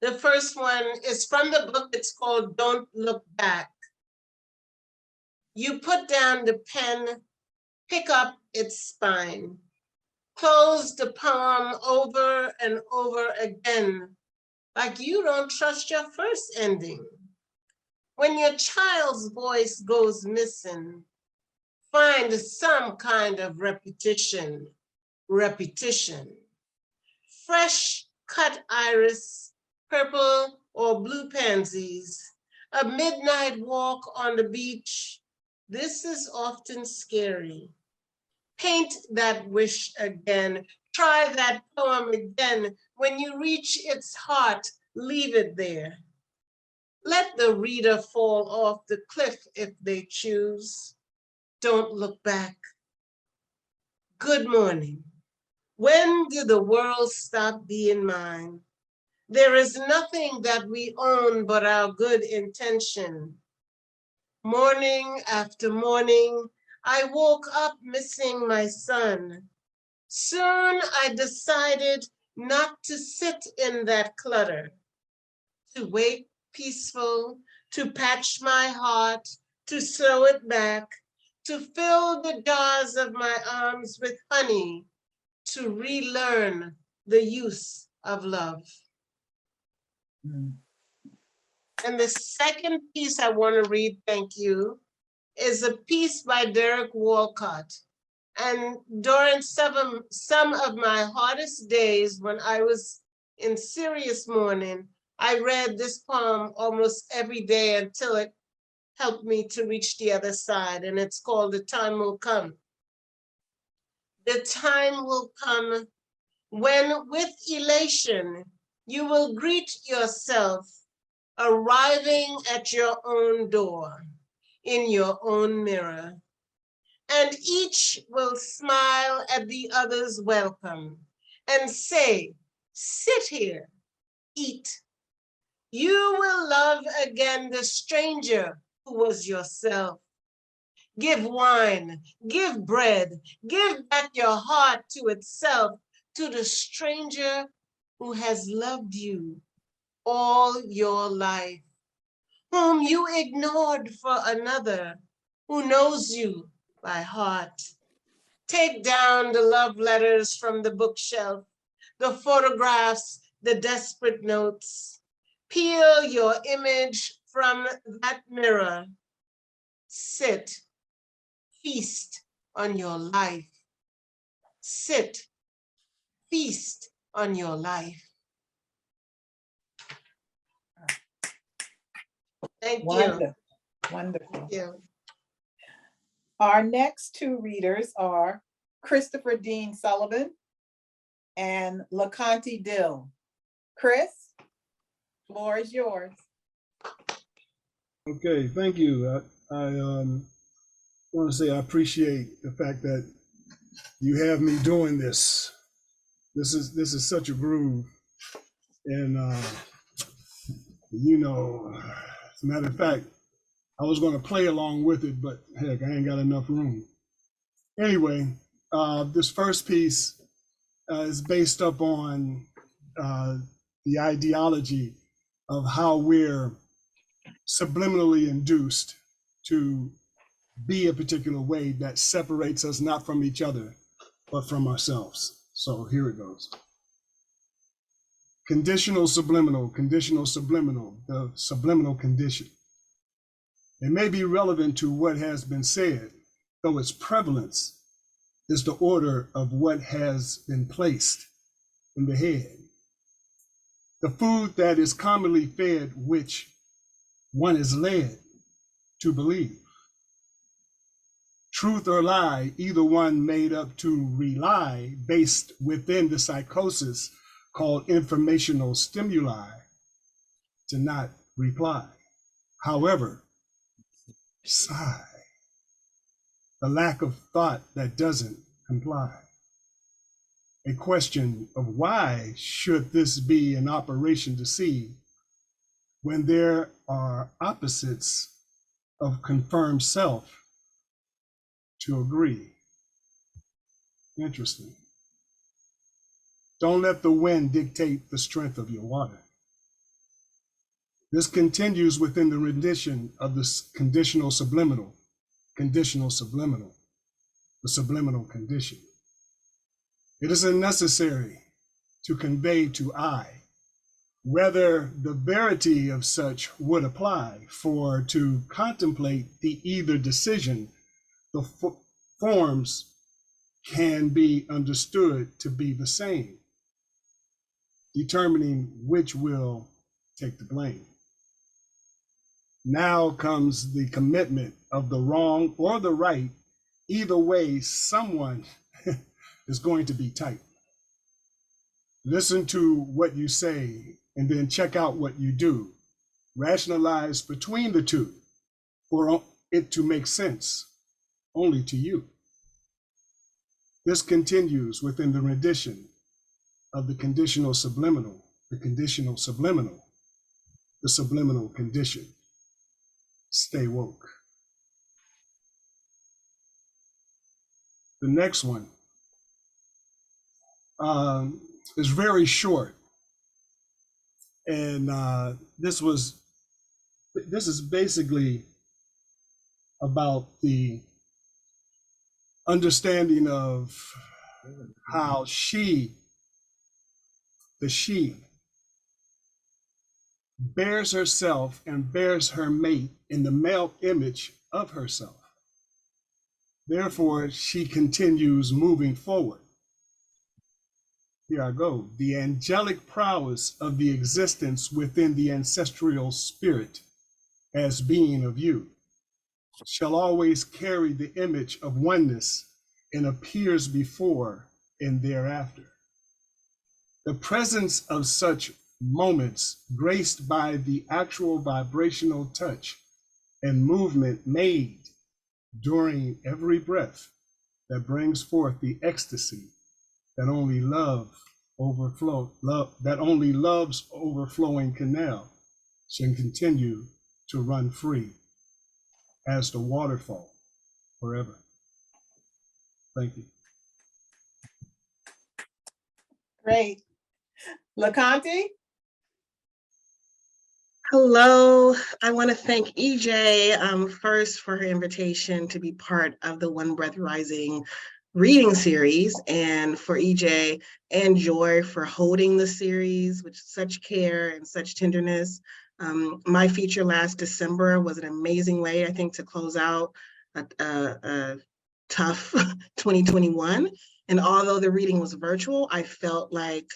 S11: The first one is from the book. It's called Don't Look Back. You put down the pen, pick up its spine, close the poem over and over again, like you don't trust your first ending. When your child's voice goes missing, find some kind of repetition. Fresh cut iris, purple or blue pansies, a midnight walk on the beach. This is often scary. Paint that wish again. Try that poem again. When you reach its heart, leave it there. Let the reader fall off the cliff if they choose. Don't look back. Good morning. When did the world stop being mine? There is nothing that we own but our good intention. Morning after morning, I woke up missing my son. Soon I decided not to sit in that clutter, to wake peaceful, to patch my heart, to sew it back, to fill the jars of my arms with honey, to relearn the use of love. And the second piece I want to read, thank you, is a piece by Derek Walcott. And during some of my hardest days when I was in serious mourning, I read this poem almost every day until it helped me to reach the other side. And it's called The Time Will Come. The time will come when with elation, you will greet yourself arriving at your own door, in your own mirror. And each will smile at the other's welcome and say, sit here, eat. You will love again the stranger who was yourself. Give wine, give bread, give back your heart to itself, to the stranger who has loved you all your life, whom you ignored for another, who knows you by heart. Take down the love letters from the bookshelf, the photographs, the desperate notes. Peel your image from that mirror. sit, feast on your life. Sit, feast on your life. Thank you.
S2: Wonderful, wonderful.
S11: Thank you.
S2: Our next two readers are Christopher Dean Sullivan and LeConte Dill. Chris, floor is yours.
S12: Okay, thank you. I want to say I appreciate the fact that you have me doing this. This is such a groove, and you know, as a matter of fact, I was going to play along with it, but heck, I ain't got enough room. Anyway, this first piece is based up on the ideology of how we're subliminally induced to be a particular way that separates us not from each other, but from ourselves. So here it goes. Conditional subliminal, the subliminal condition. It may be relevant to what has been said, though its prevalence is the order of what has been placed in the head. The food that is commonly fed, which one is led to believe. Truth or lie, either one made up to rely based within the psychosis called informational stimuli to not reply. However, sigh, the lack of thought that doesn't comply. A question of why should this be an operation to see when there are opposites of confirmed self to agree. Interesting. Don't let the wind dictate the strength of your water. This continues within the rendition of the conditional subliminal, the subliminal condition. It is unnecessary to convey to I whether the verity of such would apply, for to contemplate the either decision, the forms can be understood to be the same, determining which will take the blame. Now comes the commitment of the wrong or the right. Either way, someone is going to be tight. Listen to what you say and then check out what you do. Rationalize between the two for it to make sense only to you. This continues within the rendition of the conditional subliminal, the subliminal condition. Stay woke. The next one is very short. And this is basically about the understanding of how the she, bears herself and bears her mate in the male image of herself. Therefore, she continues moving forward. Here I go. The angelic prowess of the existence within the ancestral spirit as being of you shall always carry the image of oneness and appears before and thereafter. The presence of such moments graced by the actual vibrational touch and movement made during every breath that brings forth the ecstasy that only love's overflowing canal shall continue to run free as the waterfall forever. Thank you.
S2: Great. LeConte?
S13: Hello, I want to thank EJ first for her invitation to be part of the One Breath Rising reading series, and for EJ and Joy for holding the series with such care and such tenderness. My feature last December was an amazing way, I think, to close out a tough 2021. And although the reading was virtual, I felt like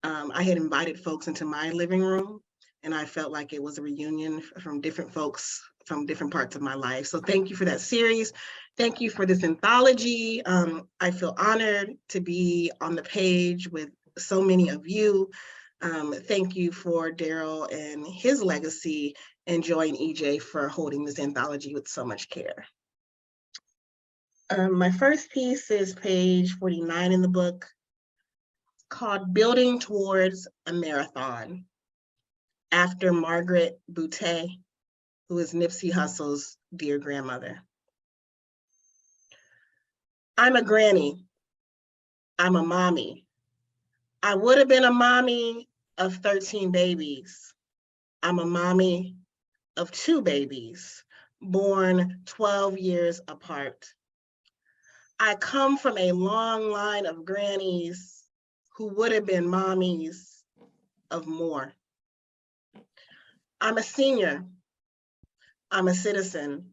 S13: I had invited folks into my living room, and I felt like it was a reunion from different folks from different parts of my life. So thank you for that series. Thank you for this anthology. I feel honored to be on the page with so many of you. Thank you for Daryl and his legacy, and Joy and EJ for holding this anthology with so much care. My first piece is page 49 in the book, called Building Towards a Marathon, after Margaret Butte, who is Nipsey Hussle's dear grandmother. I'm a granny. I'm a mommy. I would have been a mommy of 13 babies. I'm a mommy of 2 babies, born 12 years apart. I come from a long line of grannies who would have been mommies of more. I'm a senior. I'm a citizen.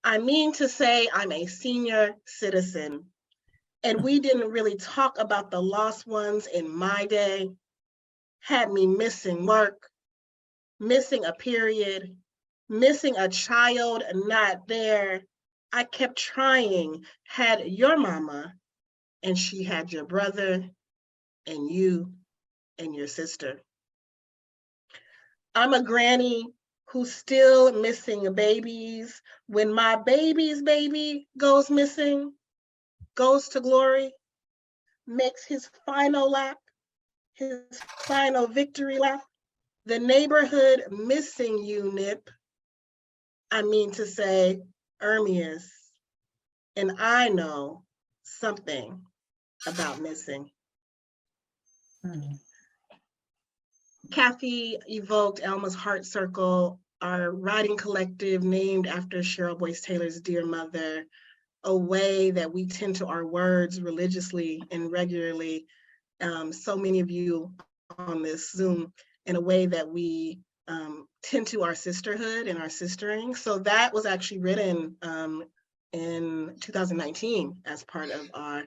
S13: I mean to say I'm a senior citizen. And we didn't really talk about the lost ones in my day. Had me missing work, missing a period, missing a child not there. I kept trying, had your mama, and she had your brother, and you, and your sister. I'm a granny who's still missing babies. When my baby's baby goes missing, goes to glory, makes his final lap, his final victory lap, the neighborhood missing you, Nip. I mean to say, Ermias, and I know something about missing. Kathy evoked Elma's Heart Circle, our writing collective named after Cheryl Boyce-Taylor's dear mother, a way that we tend to our words religiously and regularly, so many of you on this Zoom, in a way that we tend to our sisterhood and our sistering. So that was actually written in 2019 as part of our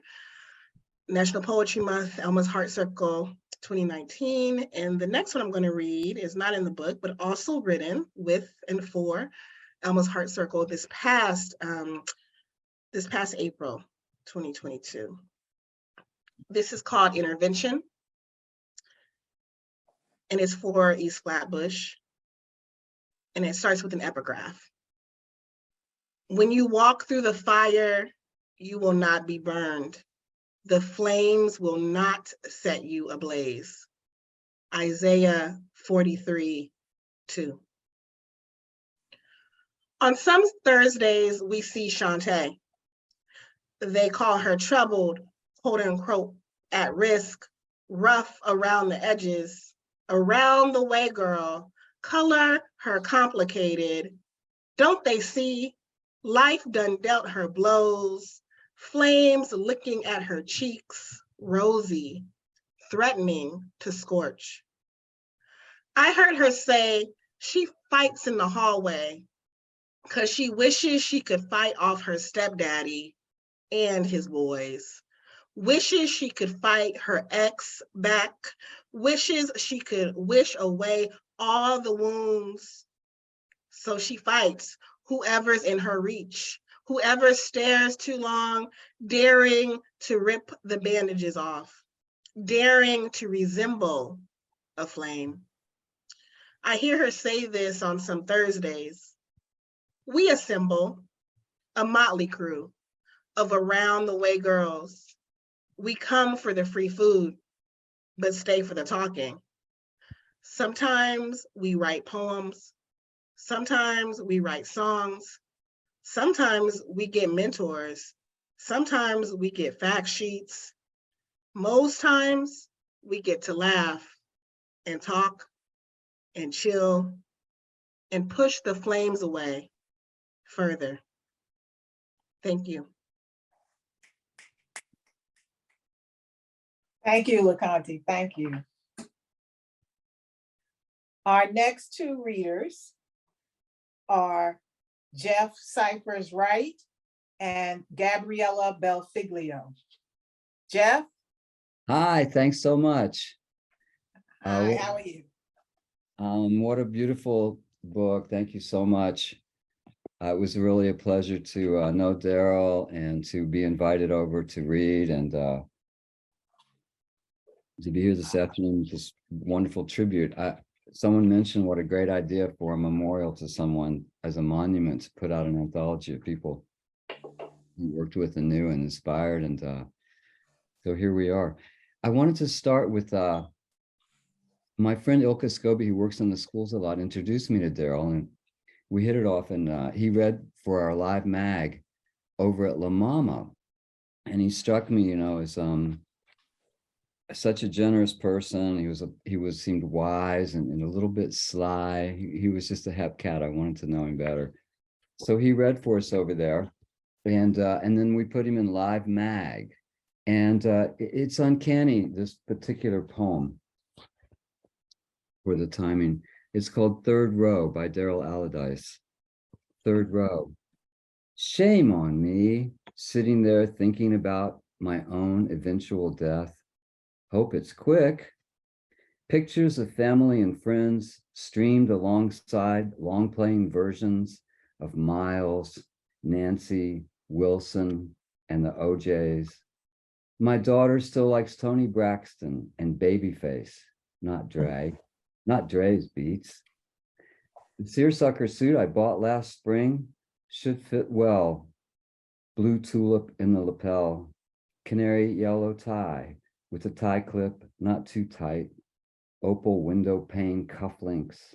S13: National Poetry Month, Elma's Heart Circle 2019. And the next one I'm going to read is not in the book, but also written with and for Elma's Heart Circle this past April 2022. This is called Intervention, and it's for East Flatbush, and it starts with an epigraph. When you walk through the fire, you will not be burned. The flames will not set you ablaze. Isaiah 43:2. On some Thursdays, we see Shantae. They call her troubled, quote unquote, at risk, rough around the edges, around the way girl, color her complicated. Don't they see? Life done dealt her blows, flames licking at her cheeks, rosy, threatening to scorch. I heard her say she fights in the hallway because she wishes she could fight off her stepdaddy and his boys, wishes she could fight her ex back, wishes she could wish away all the wounds. So she fights whoever's in her reach, whoever stares too long, daring to rip the bandages off, daring to resemble a flame. I hear her say this on some Thursdays. We assemble a motley crew of around the way girls. We come for the free food, but stay for the talking. Sometimes we write poems. Sometimes we write songs. Sometimes we get mentors. Sometimes we get fact sheets. Most times we get to laugh and talk and chill and push the flames away further. Thank you.
S2: Thank you, LeConte. Thank you. Our next two readers are Jeff Cyphers Wright and Gabriella Belfiglio. Jeff?
S14: Hi, thanks so much.
S2: Hi, how are you?
S14: What a beautiful book. Thank you so much. It was really a pleasure to know Daryl and to be invited over to read and to be here this afternoon with this wonderful tribute. Someone mentioned what a great idea for a memorial to someone as a monument to put out an anthology of people he worked with and knew and inspired. And so here we are. I wanted to start with my friend Ilka Scobie, who works in the schools a lot, introduced me to Daryl, and we hit it off. And he read for our live mag over at La Mama, and he struck me, you know, as such a generous person. He seemed wise and a little bit sly. He was just a hep cat. I wanted to know him better, so he read for us over there, and then we put him in live mag, and it's uncanny, this particular poem. For the timing, it's called Third Row by Daryl Allardyce. Third row. Shame on me, sitting there thinking about my own eventual death. Hope it's quick. Pictures of family and friends streamed alongside long-playing versions of Miles, Nancy, Wilson, and the OJs. My daughter still likes Toni Braxton and Babyface, not Drag. Not Dre's beats. The seersucker suit I bought last spring should fit well. Blue tulip in the lapel, canary yellow tie with a tie clip not too tight, opal window pane cufflinks.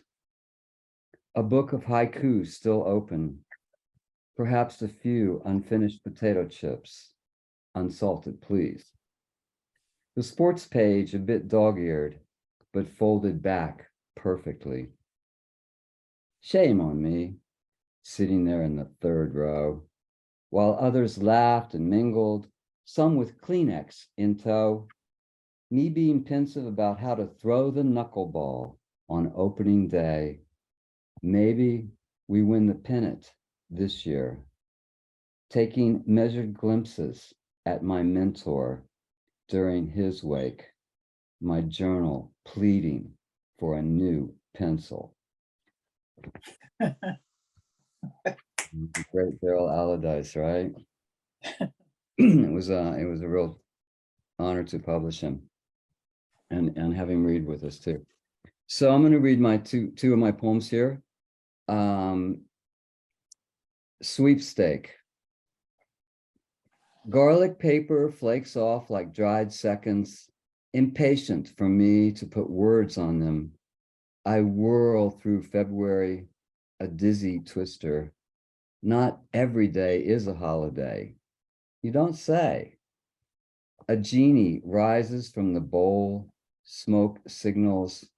S14: A book of haiku still open, perhaps a few unfinished potato chips, unsalted please. The sports page a bit dog-eared, but folded back perfectly. Shame on me, sitting there in the third row, while others laughed and mingled, some with Kleenex in tow, me being pensive about how to throw the knuckleball on opening day. Maybe we win the pennant this year. Taking measured glimpses at my mentor during his wake, my journal pleading for a new pencil. Great Daryl Allardyce, right? It was a real honor to publish him and have him read with us too. So I'm going to read my two of my poems here. Sweepstake. Garlic paper flakes off like dried seconds, impatient for me to put words on them. I whirl through February, a dizzy twister. Not every day is a holiday. You don't say. A genie rises from the bowl, smoke signals,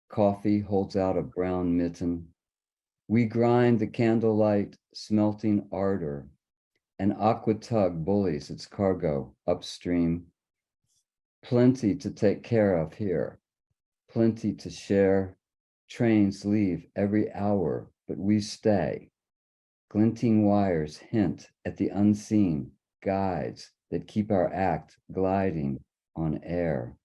S14: coffee holds out a brown mitten. We grind the candlelight, smelting ardor. An aqua tug bullies its cargo upstream. Plenty to take care of here, plenty to share. Trains leave every hour, but we stay. Glinting wires hint at the unseen guides that keep our act gliding on air.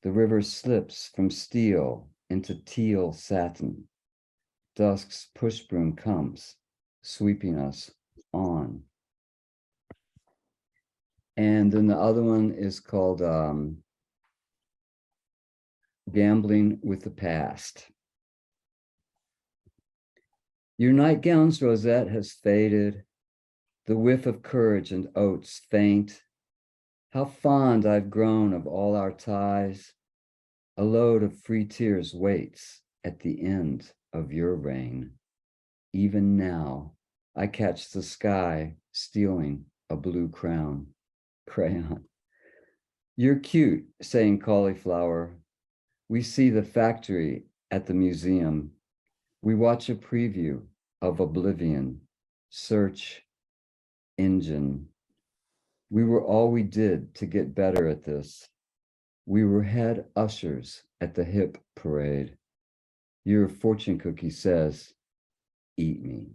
S14: The river slips from steel into teal satin. Dusk's push broom comes, sweeping us on. And then the other one is called Gambling with the Past. Your nightgown's rosette has faded, the whiff of courage and oats faint. How fond I've grown of all our ties. A load of free tears waits at the end of your reign. Even now, I catch the sky stealing a blue crayon. You're cute, saying cauliflower. We see the factory at the museum. We watch a preview of Oblivion, search engine. We were all we did to get better at this. We were head ushers at the hip parade. Your fortune cookie says, eat me.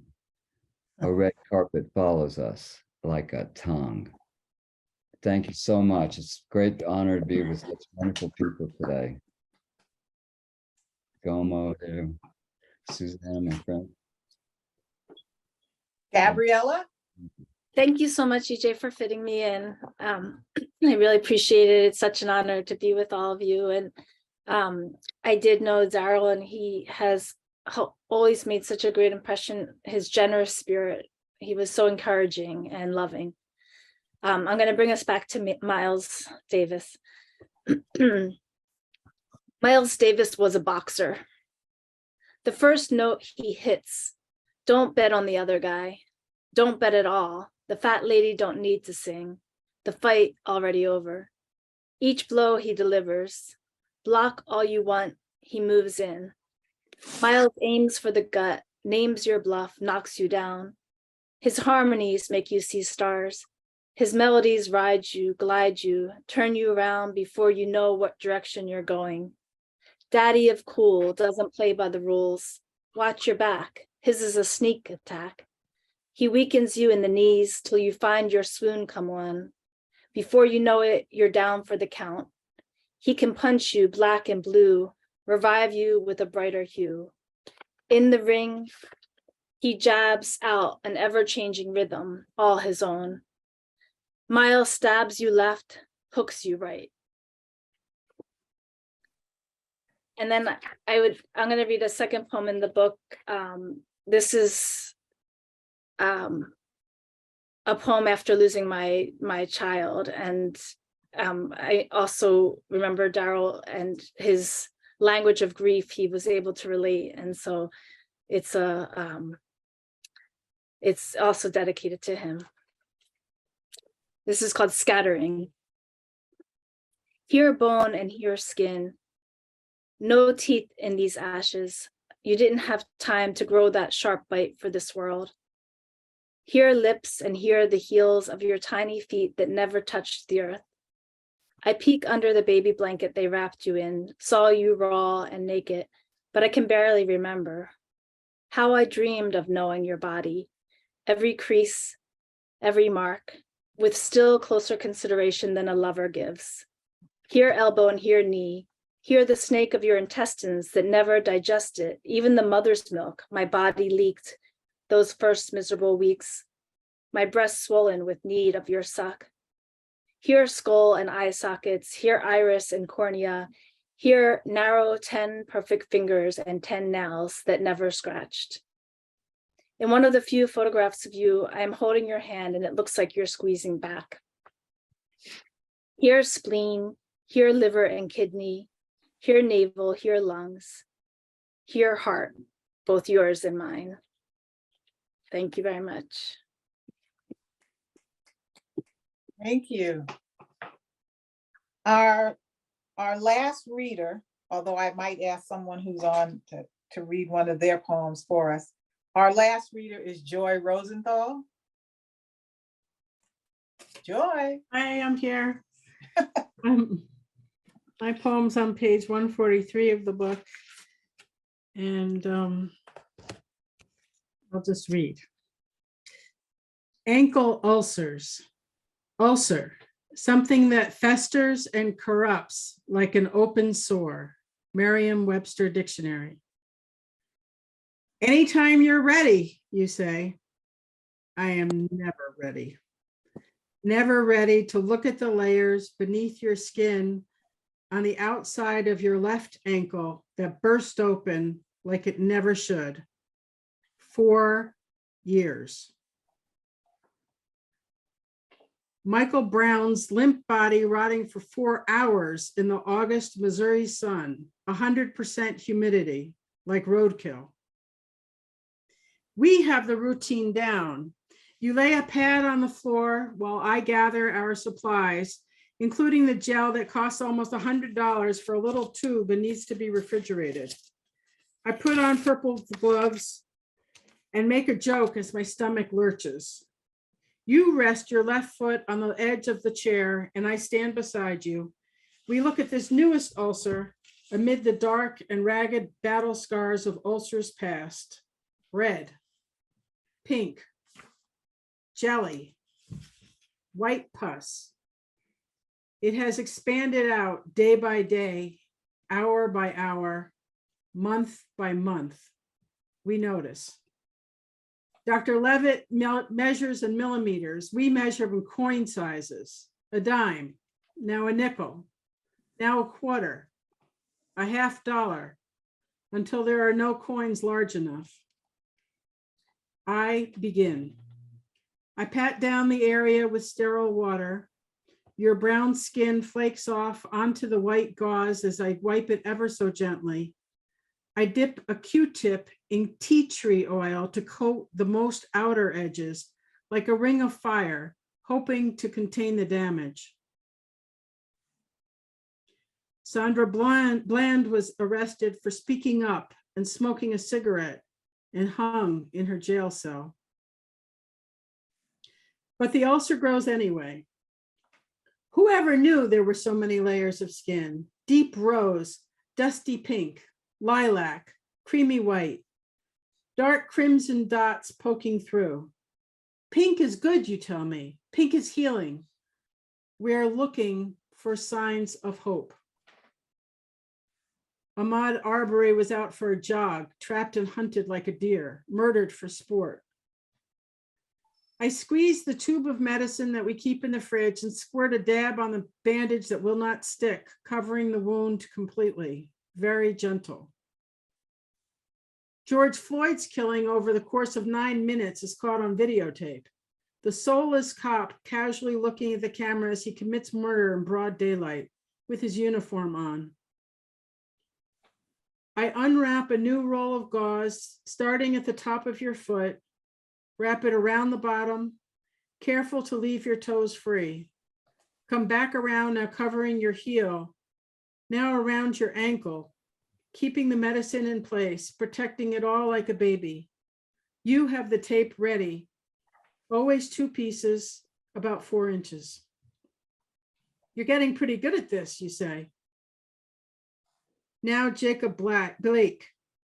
S14: A red carpet follows us like a tongue. Thank you so much. It's a great honor to be with such wonderful people today. Gomo there, Susana, my friend.
S2: Gabriella?
S15: Thank you so much, EJ, for fitting me in. I really appreciate it. It's such an honor to be with all of you. And I did know Daryl, and he has always made such a great impression. His generous spirit, he was so encouraging and loving. I'm going to bring us back to Miles Davis. Miles Davis was a boxer. The first note he hits, don't bet on the other guy. Don't bet at all. The fat lady don't need to sing. The fight already over. Each blow he delivers. Block all you want, he moves in. Miles aims for the gut, names your bluff, knocks you down. His harmonies make you see stars. His melodies ride you, glide you, turn you around before you know what direction you're going. Daddy of cool doesn't play by the rules. Watch your back. His is a sneak attack. He weakens you in the knees till you find your swoon come on. Before you know it, you're down for the count. He can punch you black and blue, revive you with a brighter hue. In the ring, he jabs out an ever-changing rhythm, all his own. Miles stabs you left, hooks you right. And then I'm going to read a second poem in the book. This is a poem after losing my child, and I also remember Daryl and his language of grief. He was able to relate, and so it's also dedicated to him. This is called Scattering. Here bone and here skin. No teeth in these ashes. You didn't have time to grow that sharp bite for this world. Here lips and here the heels of your tiny feet that never touched the earth. I peek under the baby blanket they wrapped you in, saw you raw and naked, but I can barely remember how I dreamed of knowing your body, every crease, every mark, with still closer consideration than a lover gives. Here elbow and here knee, here the snake of your intestines that never digested, even the mother's milk my body leaked those first miserable weeks, my breast swollen with need of your suck. Here skull and eye sockets, here iris and cornea, here narrow 10 perfect fingers and 10 nails that never scratched. In one of the few photographs of you, I am holding your hand and it looks like you're squeezing back. Here spleen, here liver and kidney, here navel, here lungs, here heart, both yours and mine. Thank you very much.
S2: Thank you. Our last reader, although I might ask someone who's on to read one of their poems for us. Our last reader is Joy Rosenthal. Joy.
S16: Hi, I'm here. My poem's on page 143 of the book. And I'll just read. Ankle ulcers. Ulcer, something that festers and corrupts like an open sore. Merriam-Webster Dictionary. Anytime you're ready, you say. I am never ready. Never ready to look at the layers beneath your skin on the outside of your left ankle that burst open like it never should. 4 years. Michael Brown's limp body rotting for 4 hours in the August Missouri sun, 100% humidity, like roadkill. We have the routine down. You lay a pad on the floor while I gather our supplies, including the gel that costs almost $100 for a little tube and needs to be refrigerated. I put on purple gloves and make a joke as my stomach lurches. You rest your left foot on the edge of the chair and I stand beside you. We look at this newest ulcer amid the dark and ragged battle scars of ulcers past. Red, pink, jelly, white pus. It has expanded out day by day, hour by hour, month by month. We notice. Dr. Levitt measures in millimeters. We measure in coin sizes. A dime, now a nickel, now a quarter, a $50, until there are no coins large enough. I begin. I pat down the area with sterile water. Your brown skin flakes off onto the white gauze as I wipe it ever so gently. I dip a Q-tip in tea tree oil to coat the most outer edges, like a ring of fire, hoping to contain the damage. Sandra Bland was arrested for speaking up and smoking a cigarette and hung in her jail cell. But the ulcer grows anyway. Whoever knew there were so many layers of skin? Deep rose, dusty pink, lilac, creamy white, dark crimson dots poking through. Pink is good, you tell me. Pink is healing. We are looking for signs of hope. Ahmaud Arbery was out for a jog, trapped and hunted like a deer, murdered for sport. I squeeze the tube of medicine that we keep in the fridge and squirt a dab on the bandage that will not stick, covering the wound completely, very gentle. George Floyd's killing over the course of 9 minutes is caught on videotape. The soulless cop casually looking at the camera as he commits murder in broad daylight with his uniform on. I unwrap a new roll of gauze, starting at the top of your foot, wrap it around the bottom, careful to leave your toes free. Come back around, now covering your heel, now around your ankle, keeping the medicine in place, protecting it all like a baby. You have the tape ready, always 2 pieces, about 4 inches. You're getting pretty good at this, you say. Now Jacob Blake,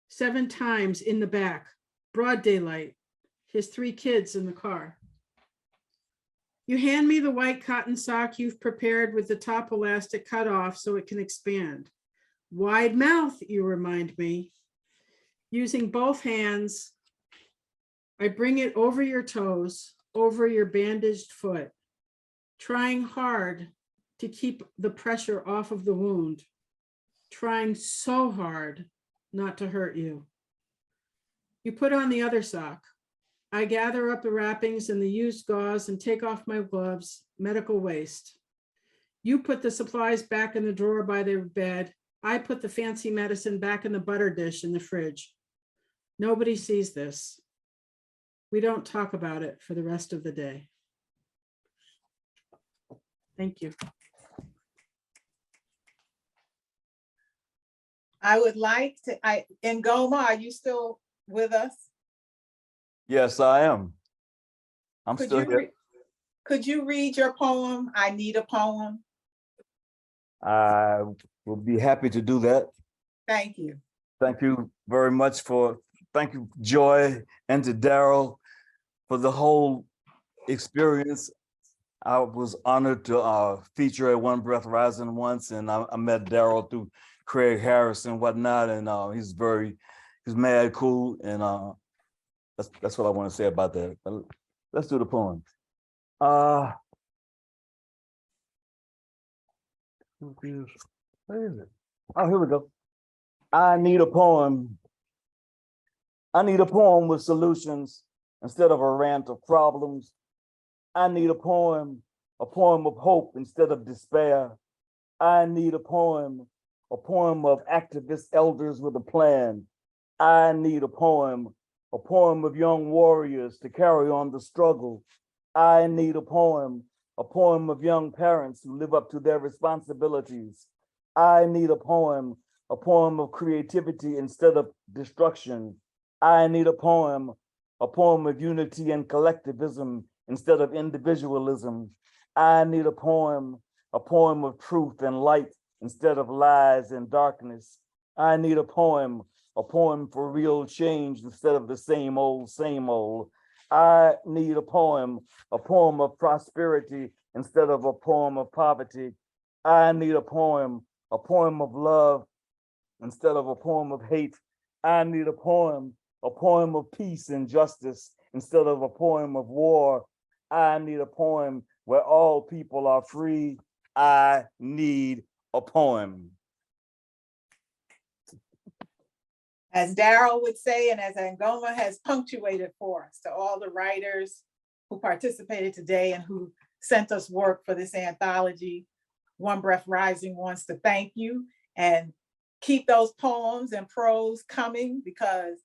S16: 7 times in the back, broad daylight, his 3 kids in the car. You hand me the white cotton sock you've prepared with the top elastic cut off so it can expand. Wide mouth, you remind me. Using both hands, I bring it over your toes, over your bandaged foot, trying hard to keep the pressure off of the wound, trying so hard not to hurt you. You put on the other sock. I gather up the wrappings and the used gauze and take off my gloves, medical waste. You put the supplies back in the drawer by the bed. I put the fancy medicine back in the butter dish in the fridge. Nobody sees this. We don't talk about it for the rest of the day. Thank you.
S2: I would like to, Ngoma, are you still with us?
S17: Yes, I am. I'm still here.
S2: Could you read your poem, I Need a Poem?
S17: I will be happy to do that.
S2: Thank you.
S17: Thank you very much thank you, Joy, and to Daryl for the whole experience. I was honored to feature at One Breath Rising once, and I met Daryl through Craig Harris and whatnot, and he's mad cool, and that's what I want to say about that. Let's do the poem. Where is it? Oh, here we go. I need a poem. I need a poem with solutions instead of a rant of problems. I need a poem of hope instead of despair. I need a poem of activist elders with a plan. I need a poem of young warriors to carry on the struggle. I need a poem of young parents who live up to their responsibilities. I need a poem of creativity instead of destruction. I need a poem of unity and collectivism instead of individualism. I need a poem of truth and light instead of lies and darkness. I need a poem for real change instead of the same old, same old. I need a poem of prosperity instead of a poem of poverty. I need a poem of love instead of a poem of hate. I need a poem of peace and justice instead of a poem of war. I need a poem where all people are free. I need a poem.
S2: As Daryl would say, and as Angoma has punctuated for us, to all the writers who participated today and who sent us work for this anthology, One Breath Rising wants to thank you, and keep those poems and prose coming, because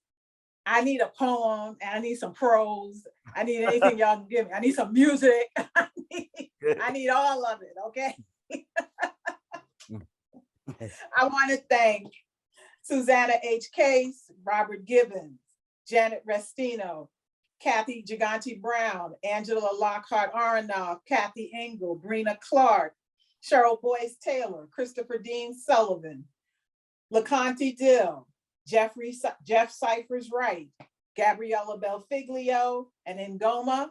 S2: I need a poem and I need some prose. I need anything y'all can give me. I need some music. I need all of it, okay? I want to thank Susana H. Case, Robert Gibbons, Janet Restino, Kathy Gigante-Brown, Angela Lockhart-Aronoff, Kathy Engel, Breena Clarke, Cheryl Boyce-Taylor, Christopher Dean Sullivan, LeConte Dill, Jeff Cyphers Wright, Gabriella Belfiglio, and Ngoma.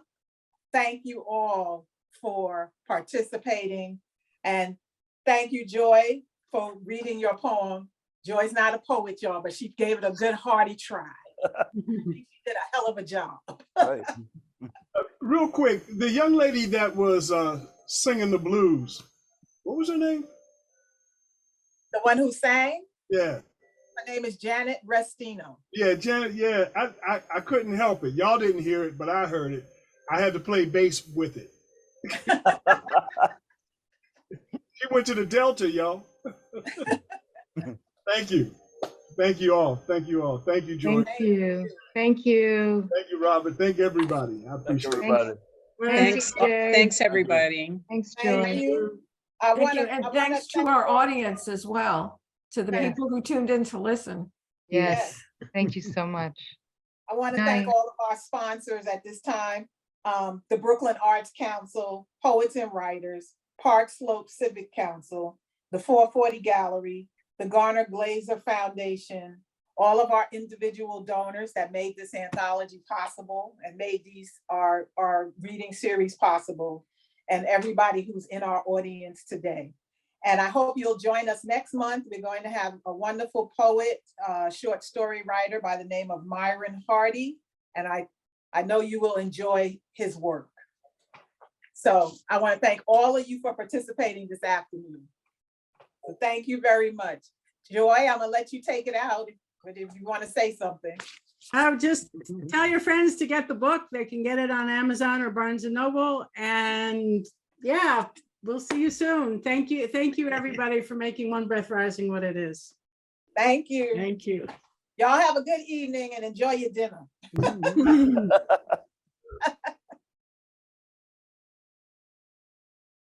S2: Thank you all for participating. And thank you, Joy, for reading your poem. Joy's not a poet, y'all, but she gave it a good hearty try. She did a hell of a job.
S17: Right.
S12: Real quick, the young lady that was singing the blues, what was her name?
S2: The one who sang?
S12: Yeah.
S2: Her name is Janet Restino.
S12: Yeah, Janet, yeah, I couldn't help it. Y'all didn't hear it, but I heard it. I had to play bass with it. She went to the Delta, y'all. Thank you. Thank you all. Thank you all. Thank you, Joy.
S9: Thank you. Thank you.
S12: Thank you, Robert. Thank everybody. I appreciate
S17: Everybody.
S6: Thanks.
S9: Thanks,
S6: everybody.
S9: Thanks,
S2: Thank
S9: Joy.
S2: you.
S7: Thank you, and thanks to our audience as well, to the
S2: Yeah.
S7: people who tuned in to listen.
S9: Yes, thank you so much.
S2: I want to thank all of our sponsors at this time. The Brooklyn Arts Council, Poets and Writers, Park Slope Civic Council, the 440 Gallery, the Garner Glazer Foundation, all of our individual donors that made this anthology possible and made these our reading series possible, and everybody who's in our audience today. And I hope you'll join us next month. We're going to have a wonderful poet, short story writer by the name of Myron Hardy. And I know you will enjoy his work. So I want to thank all of you for participating this afternoon. So thank you very much. Joy, I'm gonna let you take it out, but if you want to say something.
S16: I'll just tell your friends to get the book. They can get it on Amazon or Barnes and Noble. And yeah, we'll see you soon. Thank you. Thank you, everybody, for making One Breath Rising what it is.
S2: Thank you.
S16: Thank you.
S2: Y'all have a good evening and enjoy your dinner.